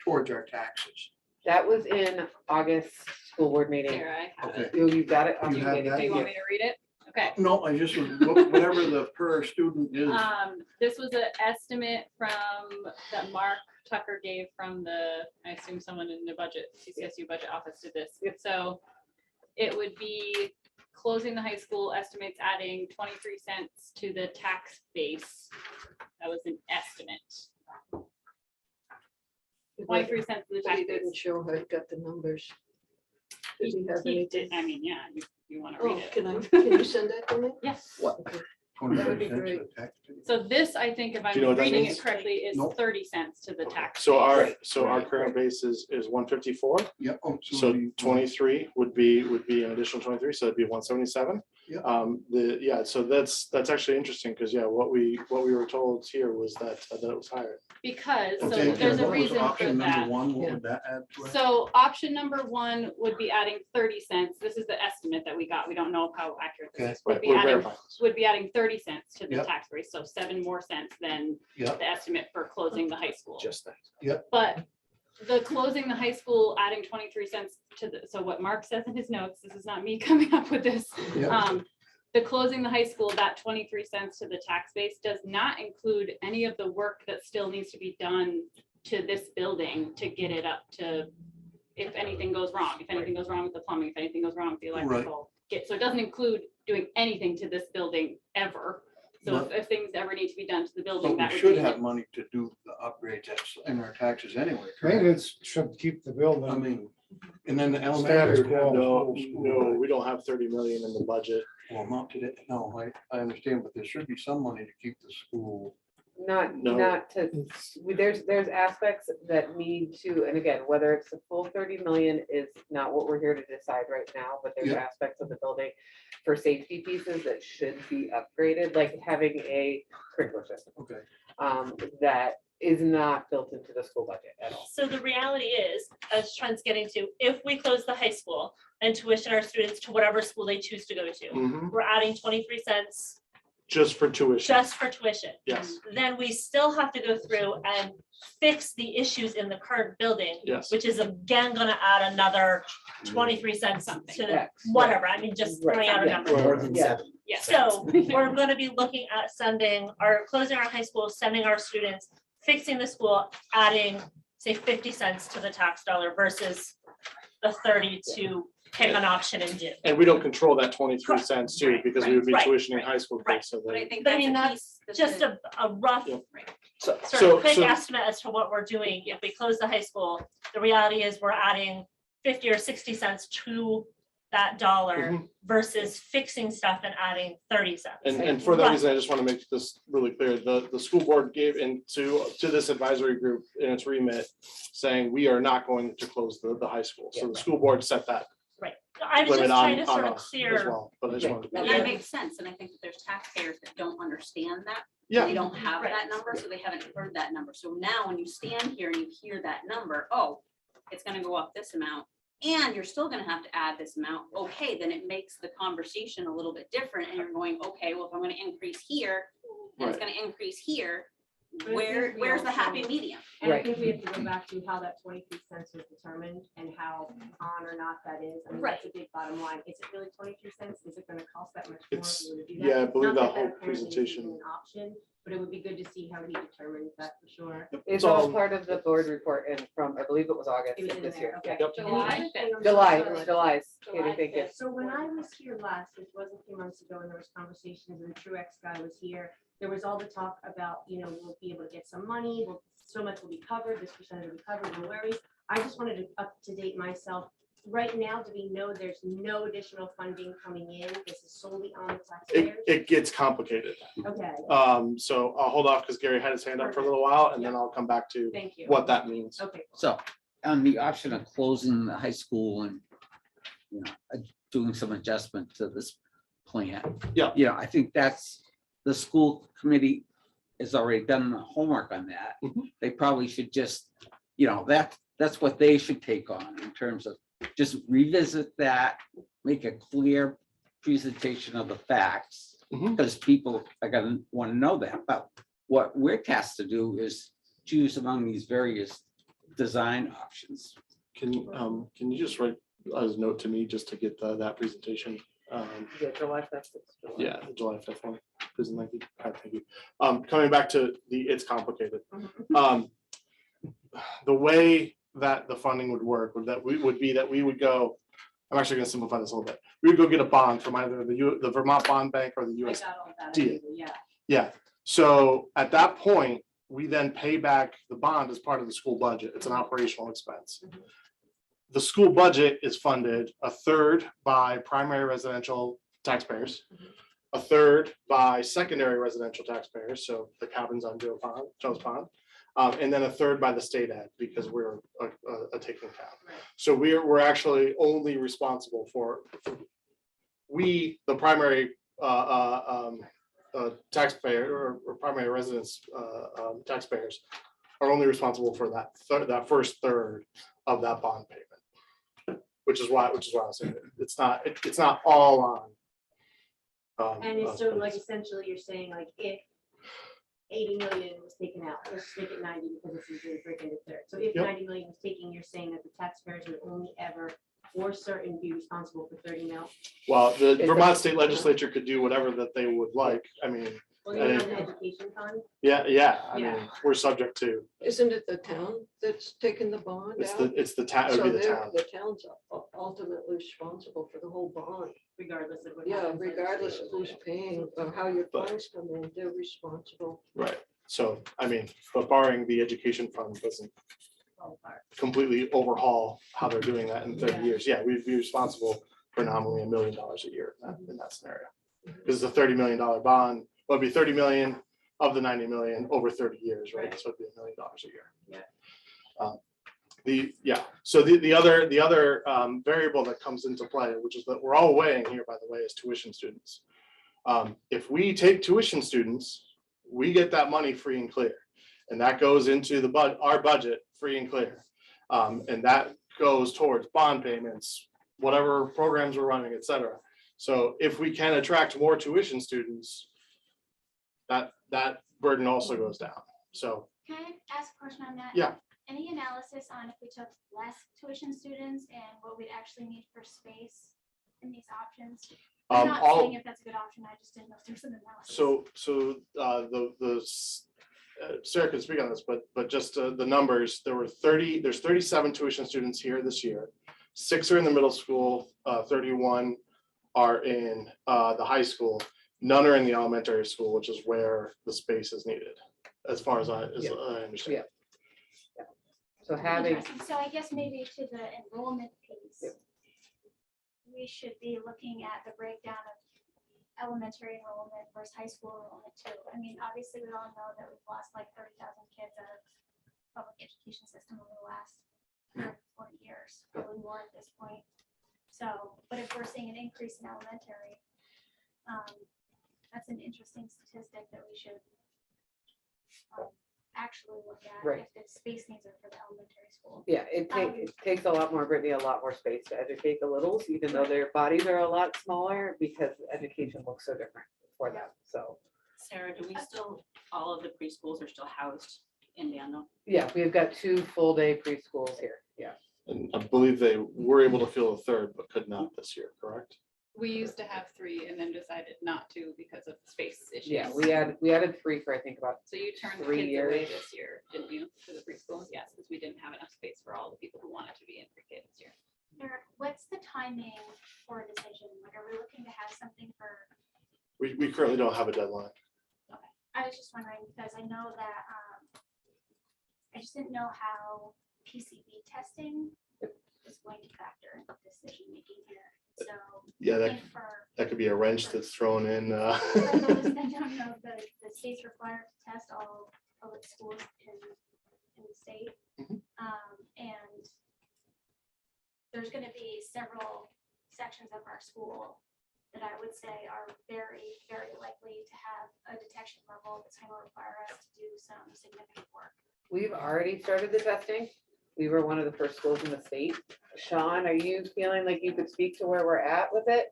towards our taxes. That was in August school board meeting. Here, I have Okay. it. You got it? You Okay, have Katie, that? Do you thank want you. me to read it? Okay. No, I just, whatever the per student is. This was an estimate that Mark Tucker gave from I assume someone in the CCSU budget office did this. So it would be closing the high school estimates, adding 23 cents to the tax base. That was an estimate. 23 cents to the But tax he didn't base. show how he got the numbers. Does he have He anything? did- I mean, yeah, you want to Oh, read it? can you send that to me? Yes. What? That would be 25 cents great. of tax. So this, I think, if Do I'm you know what that reading means? it correctly, is Nope. 30 cents to the tax. So base. our current base is 154. Yep. Oh, So the- 23 would be an additional 23, so it'd be 177. Yeah. So that's actually interesting, because what we were told here was that it was higher. Because, so Okay, there's and a what was reason for option number that. one? What would that add to it? So option number one would be adding 30 cents. This is the estimate that we got. We don't know how accurate this Okay. is. Would Right, be we're adding, verifying this. would be adding 30 cents to the Yep. tax rate. So 7 more cents than Yep. the estimate for closing the high school. Just that. But the closing the high school, adding 23 cents to the, so what Mark says in his notes, this is not me coming up with this. Yep. The closing the high school, that 23 cents to the tax base does not include any of the work that still needs to be done to this building to get it up to, if anything goes wrong, with the plumbing, if anything goes wrong with the electrical. So it doesn't include doing anything to this building ever. So if things ever need to be done to the building, But that we would should be have it. money to do the upgrades that's in our taxes anyway. correct? Maintenance should keep the building. I mean, and then the elementary. would have the No, whole school, no, right? we don't have 30 million in the budget. Well, not today. No, I understand, but there should be some money to keep the school. Not No. to, there's aspects that need to, and again, whether it's the full 30 million is not what we're here to decide right now, but there's Yeah. aspects of the building for safety pieces that should be upgraded, like having a sprinkler system. Okay. That is not built into the school budget at all. So the reality is, as Trent's getting to, if we close the high school and tuition our students to whatever school they choose to go to, Mhm. we're adding 23 cents Just for tuition. just for tuition. Yes, Then we still have to go through and fix the issues in the current building, yes. which is again gonna add another 23 cents Something. to X, whatever. I mean, just Right, throwing out a yeah. number. More than Yeah. Yeah. So we're gonna be looking at closing our high school, sending our students, fixing the school, adding, say, 50 cents to the tax dollar versus the 30 to pick an option and do. And we don't control that 23 cents too, because we would be Right, tuitioning high school right. kids, so But I they. think But I that's mean, a piece. Just a rough Yeah. sort So, of quick so, estimate as to what we're doing. If we close the high school, the reality is we're adding 50 or 60 cents to that dollar Mhm. versus fixing stuff and adding 30 cents. and for that Right. reason, I just want to make this really clear. The school board gave into this advisory group in its remit, saying we are not going to close the high school. So the school board set that Right. I was limit just trying on to sort of us as clear. well, but I just wanted to be And clear. that makes sense, and I think that there's taxpayers that don't understand that. Yeah. They don't have Right. that number, so they haven't heard that number. So now when you stand here and you hear that number, oh, it's gonna go up this amount, and you're still gonna have to add this amount, okay, then it makes the conversation a little bit different, and you're going, okay, well, if I'm gonna increase here, and it's gonna increase here, But I think we where's the happy also- medium? And I Right. think we have to go back to how that 23 cents was determined and how on or not that is. I mean, that's a big bottom line. Is it really 23 cents? Is it gonna cost that much more? It's- if we were to do yeah, I that? believe Not that whole apparently is even presentation- An option, but it would be good to see how he determines that for sure. It's all part of the board report and from, I believe it was August It was of in this there, year. okay. Yep. July 5th. July, it was July's. July Katie, thank you. 5th. So when I was here last, which was a few months ago, and there was conversations, and the Truex guy was here, there was all the talk about, we'll be able to get some money, so much will be covered, this percentage will be covered, no worries. I just wanted to up to date myself. Right now, do we know there's no additional funding coming in? This is solely on the taxpayers? It gets complicated. Okay, So I'll hold off because Gary had his hand up for a little while, and then I'll come back to thank you. what that means. Okay. So on the option of closing the high school and, doing some adjustment to this plan. Yeah. I think that's, the school committee has already done the homework on that. Mhm. They probably should just, that's what they should take on in terms of just revisit that, make a clear presentation of the facts. Mhm. Because people are gonna want to know that, but what we're tasked to do is choose among these various design options. Can you just write a note to me just to get that presentation? Yeah, July 5th. it's July. Yeah, the July 5th one. Thank you. Thank you. Coming back to it's complicated. The way that the funding would work would be that we would go, I'm actually gonna simplify this a little bit. We would go get a bond from either the Vermont Bond Bank or the I US. got all that, Yeah. yeah. Yeah, so at that point, we then pay back the bond as part of the school budget. It's an operational expense. Mhm. The school budget is funded a third by primary residential taxpayers, a a third by secondary residential taxpayers, so the cabins on Jones Pond. And then a third by the state ed, because we're a taking town. So we're actually only responsible for, the primary taxpayer or primary residence taxpayers are only responsible for that first third of that bond payment. Which is why I was saying it's not all on. And it's so like essentially you're saying like if 80 million was taken out, let's just make it 90 because it's easier to break into third. So if Yep. 90 million was taken, you're saying that the taxpayers would only ever for certain be responsible for 30 mil? Well, the It's Vermont a- State Legislature could do whatever that they would like. I mean, Well, you have the education fund. yeah. I mean, Yeah. we're subject to, Isn't it the town that's taking the bond out? it's the town, it So would be the they're, town. the town's ultimately responsible for the whole bond. Regardless of what. Yeah, happens later. regardless of who's paying or how your But- funds come in, they're responsible. Right. So, I mean, but barring the education fund doesn't Fall apart. completely overhaul how they're doing that in 30 Yeah. years, yeah, we'd be responsible for nominally $1 million a year in that scenario. Because it's a $30 million bond, well, it'd be 30 million of the 90 million over 30 years, right? Right. So it'd be $1 million a year. Yeah. So the other variable that comes into play, which is that we're all weighing here, by the way, is tuition students. If we take tuition students, we get that money free and clear. And that goes into our budget free and clear. And that goes towards bond payments, whatever programs we're running, et cetera. So if we can attract more tuition students, that burden also goes down. So, Can I ask a question on that? yeah, Any analysis on if we took less tuition students and what we'd actually need for space in these options? I'm not saying if that's a good option, I just didn't know if there's an analysis. Sarah can speak on this, but just the numbers, there's 37 tuition students here this year. 6 are in the middle school, 31 are in the high school. None are in the elementary school, which is where the space is needed, as far as I understand. Yeah. So having, Interesting. So I guess maybe to the enrollment piece, Yep. we should be looking at the breakdown of elementary enrollment versus high school enrollment too. I mean, obviously, we all know that we've lost like 30,000 kids out of public education system over the last 40 years, probably more at this point. So, but if we're seeing an increase in elementary, that's an interesting statistic that we should actually look at Right. if the space needs are for the elementary school. yeah, it takes a lot more, Brittany, a lot more space to educate the littles, even though their bodies are a lot smaller, because education looks so different for them, so. Sarah, do we still, all of the preschools are still housed in Danville? Yeah, we've got 2 full-day preschools here, yeah. And I believe they were able to fill a third, but could not this year, correct? We used to have 3 and then decided not to because of space issues. Yeah, we added 3 for, I think, about, So you turned the 3 kids away years. this year, didn't you, for the preschool? Yes, because we didn't have enough space for all the people who wanted to be in pre-K this year. Eric, what's the timing for a decision? Like, are we looking to have something for, We currently don't have a deadline. I was just wondering, because I know that, I just didn't know how PCB testing is going to factor into decision making here. So. Yeah, looking for, that could be a wrench that's thrown in. I don't know, the state's required to test all public schools in the state. Mhm. And there's gonna be several sections of our school that I would say are very, very likely to have a detection level that's gonna require us to do some significant work. we've already started the testing. We were one of the first schools in the state. Sean, are you feeling like you could speak to where we're at with it?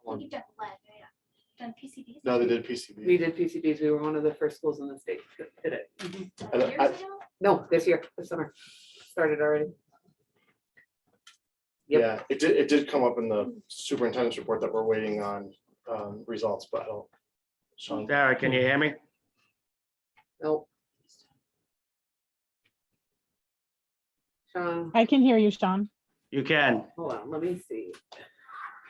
I think you've done lead, yeah, done PCBs. No, they did We PCB. did PCBs. We were one of the first schools in the state that did it. I don't- Years ago? No, this year, this summer. Started already. Yep. Yeah, it did come up in the superintendent's report that we're waiting on results, but I don't. Sean, Sarah, can you hear me? Nope. Sean, I can hear you, Sean. You can. hold on, let me see.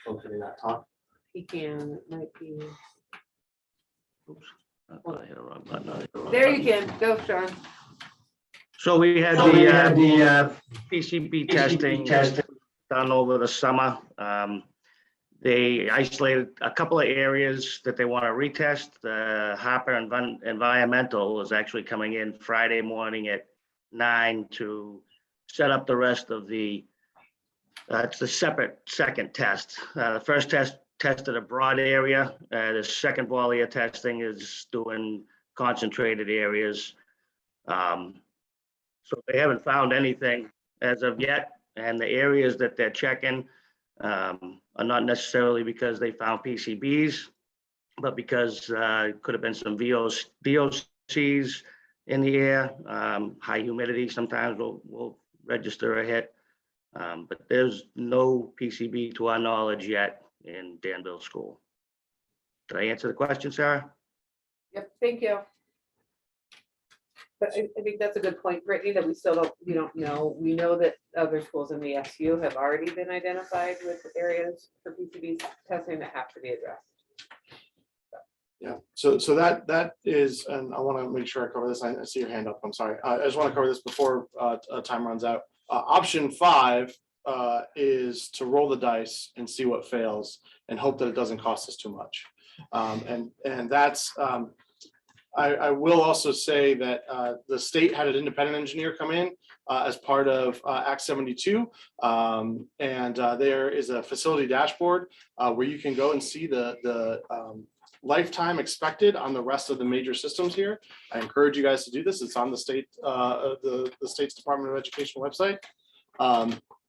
oh, can you not talk? He can, it might be. I thought I hit the wrong button. I hit the wrong There you button. can, go, Sean. So we had the PCB testing done over the summer. They isolated a couple of areas that they want to retest. Harper Environmental is actually coming in Friday morning at 9 to set up the rest of the, it's the separate second test. The first test tested a broad area. The second volley of testing is doing concentrated areas. So they haven't found anything as of yet. And the areas that they're checking are not necessarily because they found PCBs, but because could have been some VOCs in the air. High humidity sometimes will register a hit. But there's no PCB to our knowledge yet in Danville School. Did I answer the question, Sarah? Yep, thank you. But I think that's a good point, Brittany, that we don't know. We know that other schools in the SU have already been identified with areas for PCB testing that have to be addressed. Yeah, so that is, and I want to make sure I cover this. I see your hand up. I'm sorry. I just want to cover this before time runs out. Option 5 is to roll the dice and see what fails and hope that it doesn't cost us too much. And that's, I will also say that the state had an independent engineer come in as part of Act 72. And there is a facility dashboard where you can go and see the lifetime expected on the rest of the major systems here. I encourage you guys to do this. It's on the state, the state's Department of Education website.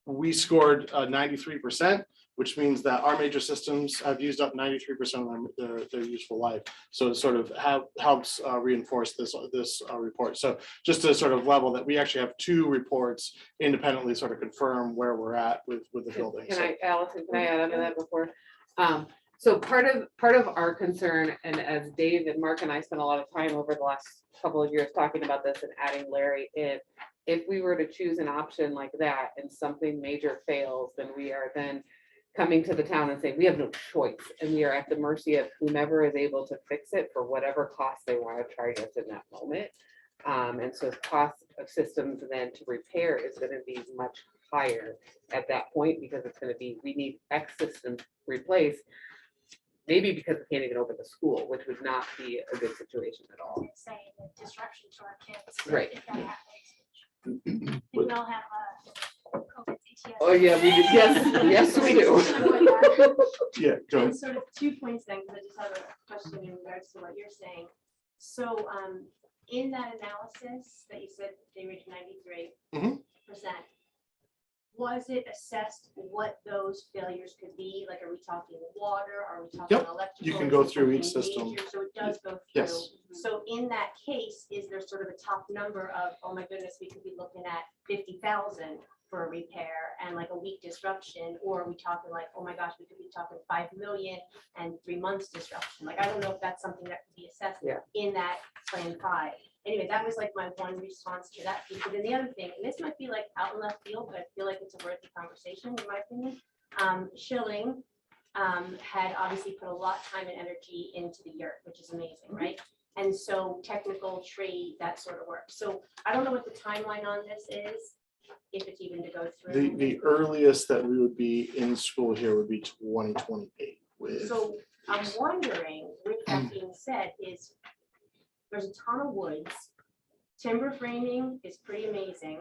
We scored 93%, which means that our major systems have used up 93% of their useful life. So it sort of helps reinforce this report. So just to sort of level that, we actually have 2 reports independently sort of confirm where we're at with the building. Allison, can I add on to that before? So part of our concern, and as Dave and Mark and I spent a lot of time over the last couple of years talking about this and adding Larry in, if we were to choose an option like that and something major fails, then we are then coming to the town and saying, we have no choice, and we are at the mercy of whomever is able to fix it for whatever cost they want to charge us in that moment. And so the cost of systems then to repair is going to be much higher at that point, because it's going to be, we need X systems replaced, maybe because we can't even open the school, which would not be a good situation at all. Say the disruption to our kids. Right. If that happens. We all have COVID PTSD. Oh, yeah, we do. Yes, we do. Yeah, go ahead. And sort of 2 points then, because I just have a question in regards to what you're saying. So in that analysis that you said they reached 93%, was it assessed what those failures could be? Like, are we talking water? Are we talking electrical? You can Is go it through each something system. major? So it does go through. Yes. So in that case, is there sort of a top number of, oh my goodness, we could be looking at 50,000 for a repair and like a week disruption? Or are we talking like, oh my gosh, we could be talking 5 million and 3 months disruption? Like, I don't know if that's something that could be assessed in that plan 5. Anyway, that was like my one response to that piece. But then the other thing, and this might be like out in left field, but I feel like it's a worthy conversation in my opinion. Schilling had obviously put a lot of time and energy into the yurt, which is amazing, right? And so technical trade, that sort of work. So I don't know what the timeline on this is, if it's even to go through. The earliest that we would be in school here would be 2028 with. So I'm wondering, with that being said, is there's a ton of woods. Timber framing is pretty amazing.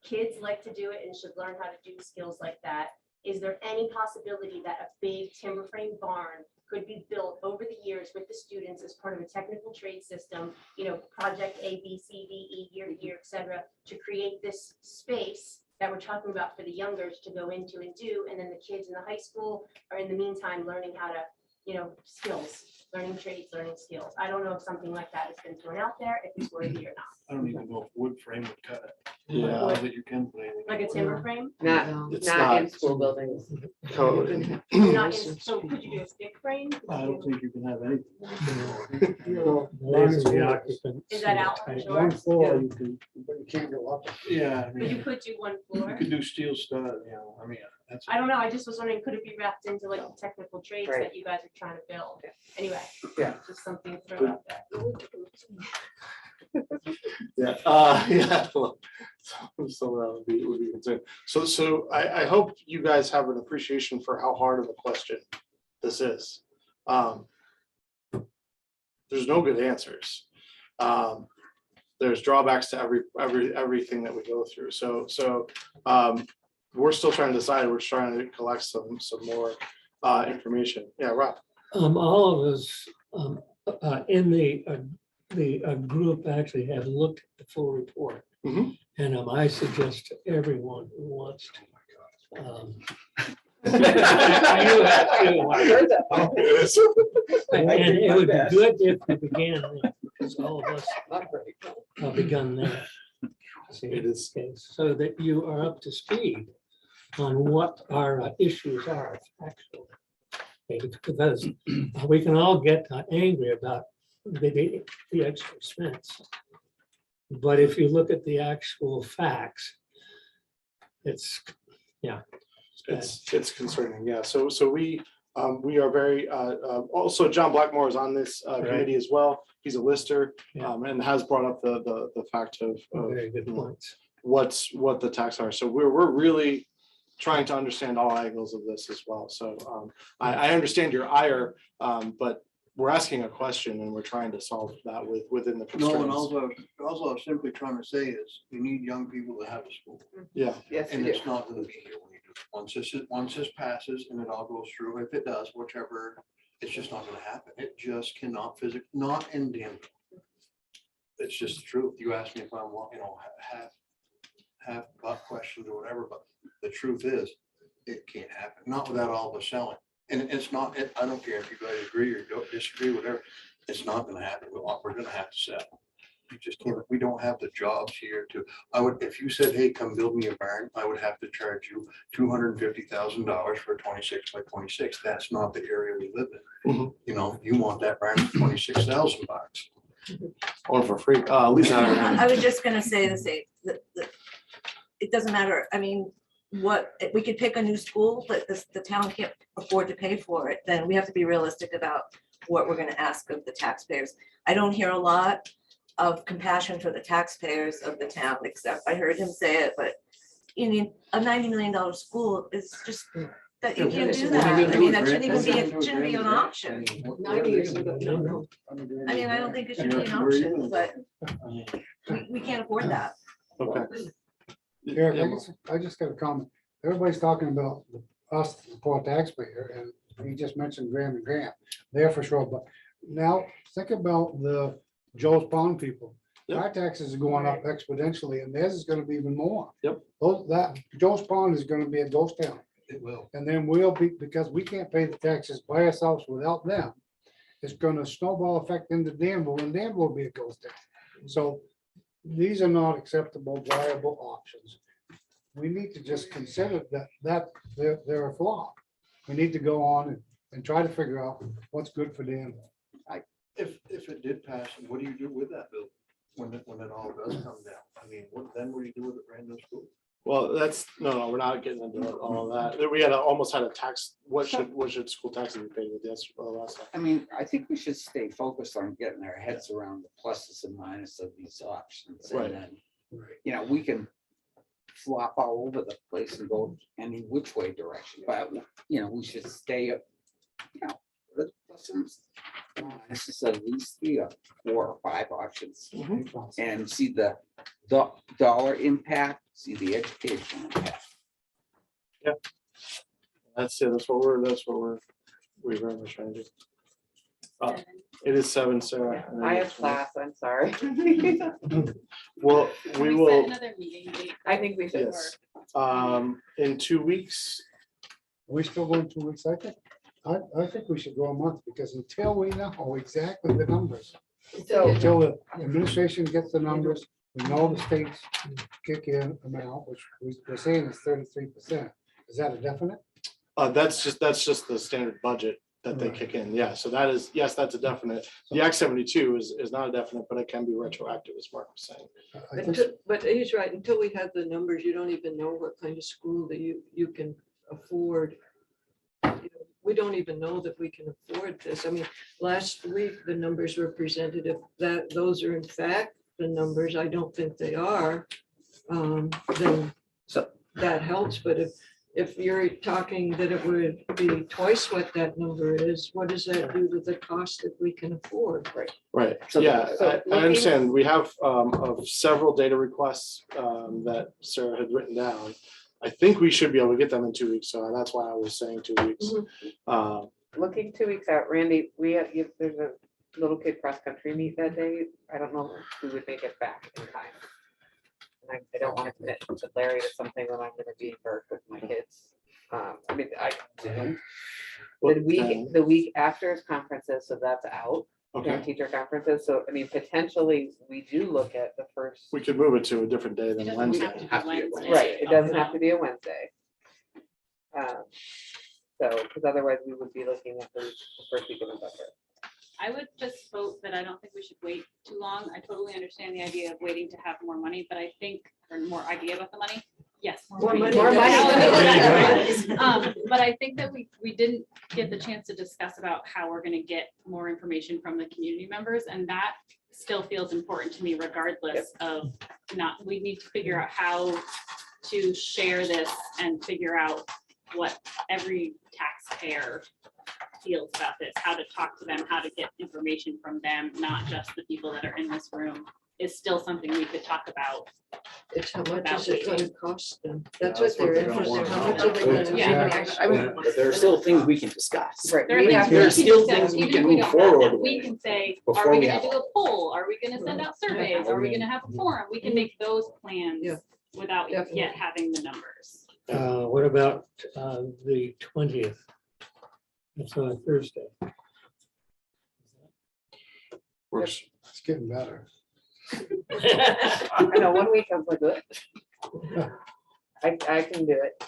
Kids like to do it and should learn how to do skills like that. Is there any possibility that a big timber frame barn could be built over the years with the students as part of a technical trade system, you know, project A, B, C, D, E, year to year, et cetera, to create this space that we're talking about for the youngers to go into and do, and then the kids in the high school are in the meantime learning how to, you know, skills, learning trades, learning skills. I don't know if something like that has been thrown out there, if it's worthy or not. I don't even know if wood frame would cut it. Yeah. That you can put anything. Like a timber frame? It's Not in school buildings. Code. Not in, so could you do a stick frame? Could I you don't do- think you can have anything. Lazy occupant. Is that out on the shore? One floor, you can, but you can't go up. Yeah, I But you mean, could do one you floor. could do steel stud, you know, I mean, that's. I don't know, I just was wondering, could it be wrapped into like the technical trades Right. that you guys are trying to build? Anyway. Yeah. Just something to throw out there. Yeah, yeah. Well, So that would be concerned. So I hope you guys have an appreciation for how hard of a question this is. There's no good answers. There's drawbacks to everything that we go through. So we're still trying to decide. We're trying to collect some more information. Yeah, Rob. All of us in the group actually have looked at the full report. Mhm. And I suggest to everyone who wants to. You have to. I heard that. And it would be good if we began there, because all of us have begun there. See, It is. okay, so that you are up to speed on what our issues are actually. Okay, because we can all get angry about the extra expense. But if you look at the actual facts, it's, yeah. It's concerning, yeah. So we are very, also John Blackmore is on this committee as well. He's a lister, Yeah. and has brought up the fact of Very good points. what the tax are. So we're really trying to understand all angles of this as well. So I understand your ire, but we're asking a question and we're trying to solve that within the No, and constraints. also I was simply trying to say is, you need young people to have a school. Yeah, Yes, And we do. it's not gonna be here when you do, once this passes and it all goes through, if it does, whichever, it's just not gonna happen. It just cannot physically, not in Denver. It's just the truth. You asked me if I'm, half butt questions or whatever, but the truth is, it can't happen, not without all of us selling. And it's not, I don't care if you guys agree or don't disagree, whatever, it's not gonna happen. We're gonna have to sell. You just can't, we don't have the jobs here to, if you said, hey, come build me a barn, I would have to charge you $250,000 for 26 by 26. That's not the area we live in. Mhm. You know, you want that barn for $26,000. or for free. Lisa. I was just gonna say the same, that it doesn't matter, I mean, we could pick a new school, but the town can't afford to pay for it, then we have to be realistic about what we're gonna ask of the taxpayers. I don't hear a lot of compassion for the taxpayers of the town, except I heard him say it, but you need a $90 million school is just, that you can't do that. I mean, that shouldn't even be an option. 90 years ago. I mean, I don't think it should be an option, but we can't afford that. Okay. Eric, I just got a comment. Everybody's talking about us, the poor taxpayer, and he just mentioned Graham and Graham. There for sure, but now think about the Joe's Pond people. Our taxes are going up exponentially, and theirs is gonna be even more. Yep. Joe's Pond is gonna be a ghost town. It will. And then we'll be, because we can't pay the taxes by ourselves without them, it's gonna snowball effect into Danville, and Danville will be a ghost town. So these are not acceptable, viable options. We need to just consider that they're a flaw. We need to go on and try to figure out what's good for Danville. If it did pass, what do you do with that bill when it all does come down? I mean, what do you do with a brand new school? Well, no, we're not getting into all of that. We almost had a tax, what should school taxes be paid with this last time? I mean, I think we should stay focused on getting our heads around the pluses and minuses of these options. Right. And then, we can flop all over the place and go any which way direction, but, we should stay up, the pluses and minuses of these 3 or 4 or 5 options and see the dollar impact, see the educational impact. Yeah. That's it. That's what we're very much trying to do. It is 7, Sarah. I have class, I'm sorry. Well, Can we set will, Another meeting date. I think we should. yes. In 2 weeks, We still going 2 weeks, I think. I think we should go a month, because until we know exactly the numbers, So, until the administration gets the numbers, we know the states kick in amount, which we're saying is 33%. Is that a definite? that's just the standard budget that they kick in. Yeah, so that is, yes, that's a definite. The Act 72 is not a definite, but it can be retroactive, as Mark was saying. I think But he's right, until we have the numbers, you don't even know what kind of school that you can afford. We don't even know that we can afford this. I mean, last week, the numbers were presented, if those are in fact the numbers, I don't think they are. then So- that helps, but if you're talking that it would be twice what that number is, what does that do to the cost that we can afford? Right, So- yeah, so I looking- understand. We have of several data requests that Sarah had written down. I think we should be able to get them in 2 weeks, so that's why I was saying 2 weeks. Looking 2 weeks out, Randy, there's a little kid cross-country meet that day. I don't know if we would make it back in time. And I don't want to commit to Larry to something that I'm gonna be in Burke with my kids. I mean, I can Zoom. The week after is conferences, so that's out, Okay, parent teacher conferences. So, I mean, potentially, we do look at the first. we could move it to a different day It than doesn't have Wednesday. to Have to be be a Wednesday. Right, it doesn't have No. to be a Wednesday. So, because otherwise we would be looking at the first week of November. I would just vote that I don't think we should wait too long. I totally understand the idea of waiting to have more money, but I think, or more idea about the money. Yes. More money. More money. But I think that we didn't get the chance to discuss about how we're gonna get more information from the community members, and that still feels important to me regardless of not, we need to figure out how to share this and figure out what every taxpayer feels about this, how to talk to them, how to get information from them, not just the people that are in this room, is still something we could talk about. It's how much Without is it gonna waiting. cost them? Yeah, That's what that's what they're they're gonna interested, want how to much are they know. gonna? Yeah. But there are still things we can discuss. Right. There are we things have we There are to- can still discuss, things we even can if we move don't have forward them. We with can say, before are we we gonna have do a poll? Are we gonna send out surveys? Are we Yeah. gonna have a forum? We can make those plans Yeah. without Definitely. yet having the numbers. What about the 20th? That's on a Thursday. Works. It's getting better. I know, 1 week I was like, good. I can do it.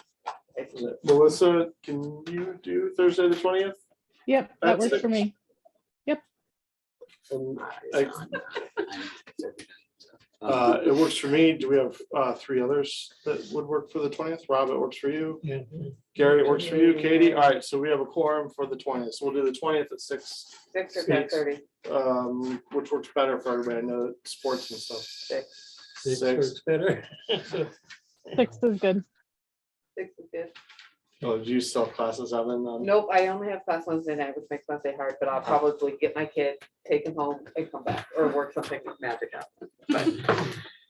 I can do it. Melissa, can you do Thursday the 20th? Yep, that That's works it. for me. It works for me. Do we have 3 others that would work for the 20th? Rob, it works for you. Yeah. Gary, it works for you. Katie, all right, so we have a quorum for the 20th. So we'll do the 20th at 6. 6 or 6. 10:30. Which works better for everybody. I know that sports and stuff. 6. 6 6. works better. 6 is good. 6 is good. Oh, do you still have classes, Evan? Nope, I only have class Wednesday night, which makes Wednesday hard, but I'll probably get my kid, take him home and come back or work something magic out.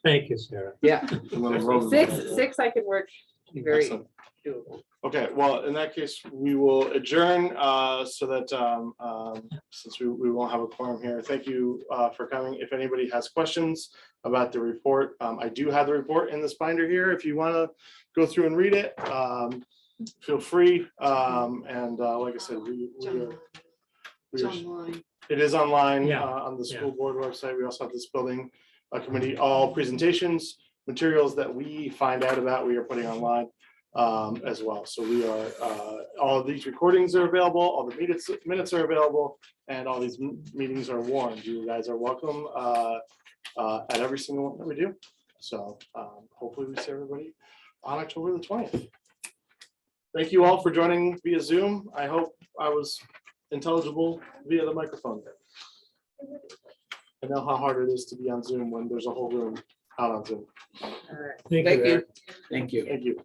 Thank you, Sarah. Yeah. And then Roman- 6 I can work very Excellent. doable. Okay, well, in that case, we will adjourn so that since we won't have a quorum here, thank you for coming. If anybody has questions about the report, I do have the report in this binder here. If you want to go through and read it, feel free. And like I said, It's online. it is online Yeah, on the yeah. school board website. We also have this building committee, all presentations, materials that we find out about, we are putting online as well. So we are, all of these recordings are available, all the minutes are available, and all these meetings are warned. You guys are welcome at every single one that we do. So hopefully we see everybody on October the 20th. Thank you all for joining via Zoom. I hope I was intelligible via the microphone. I know how hard it is to be on Zoom when there's a whole room out on Zoom. All right. Thank Thank you. you. Eric. Thank you. Thank you.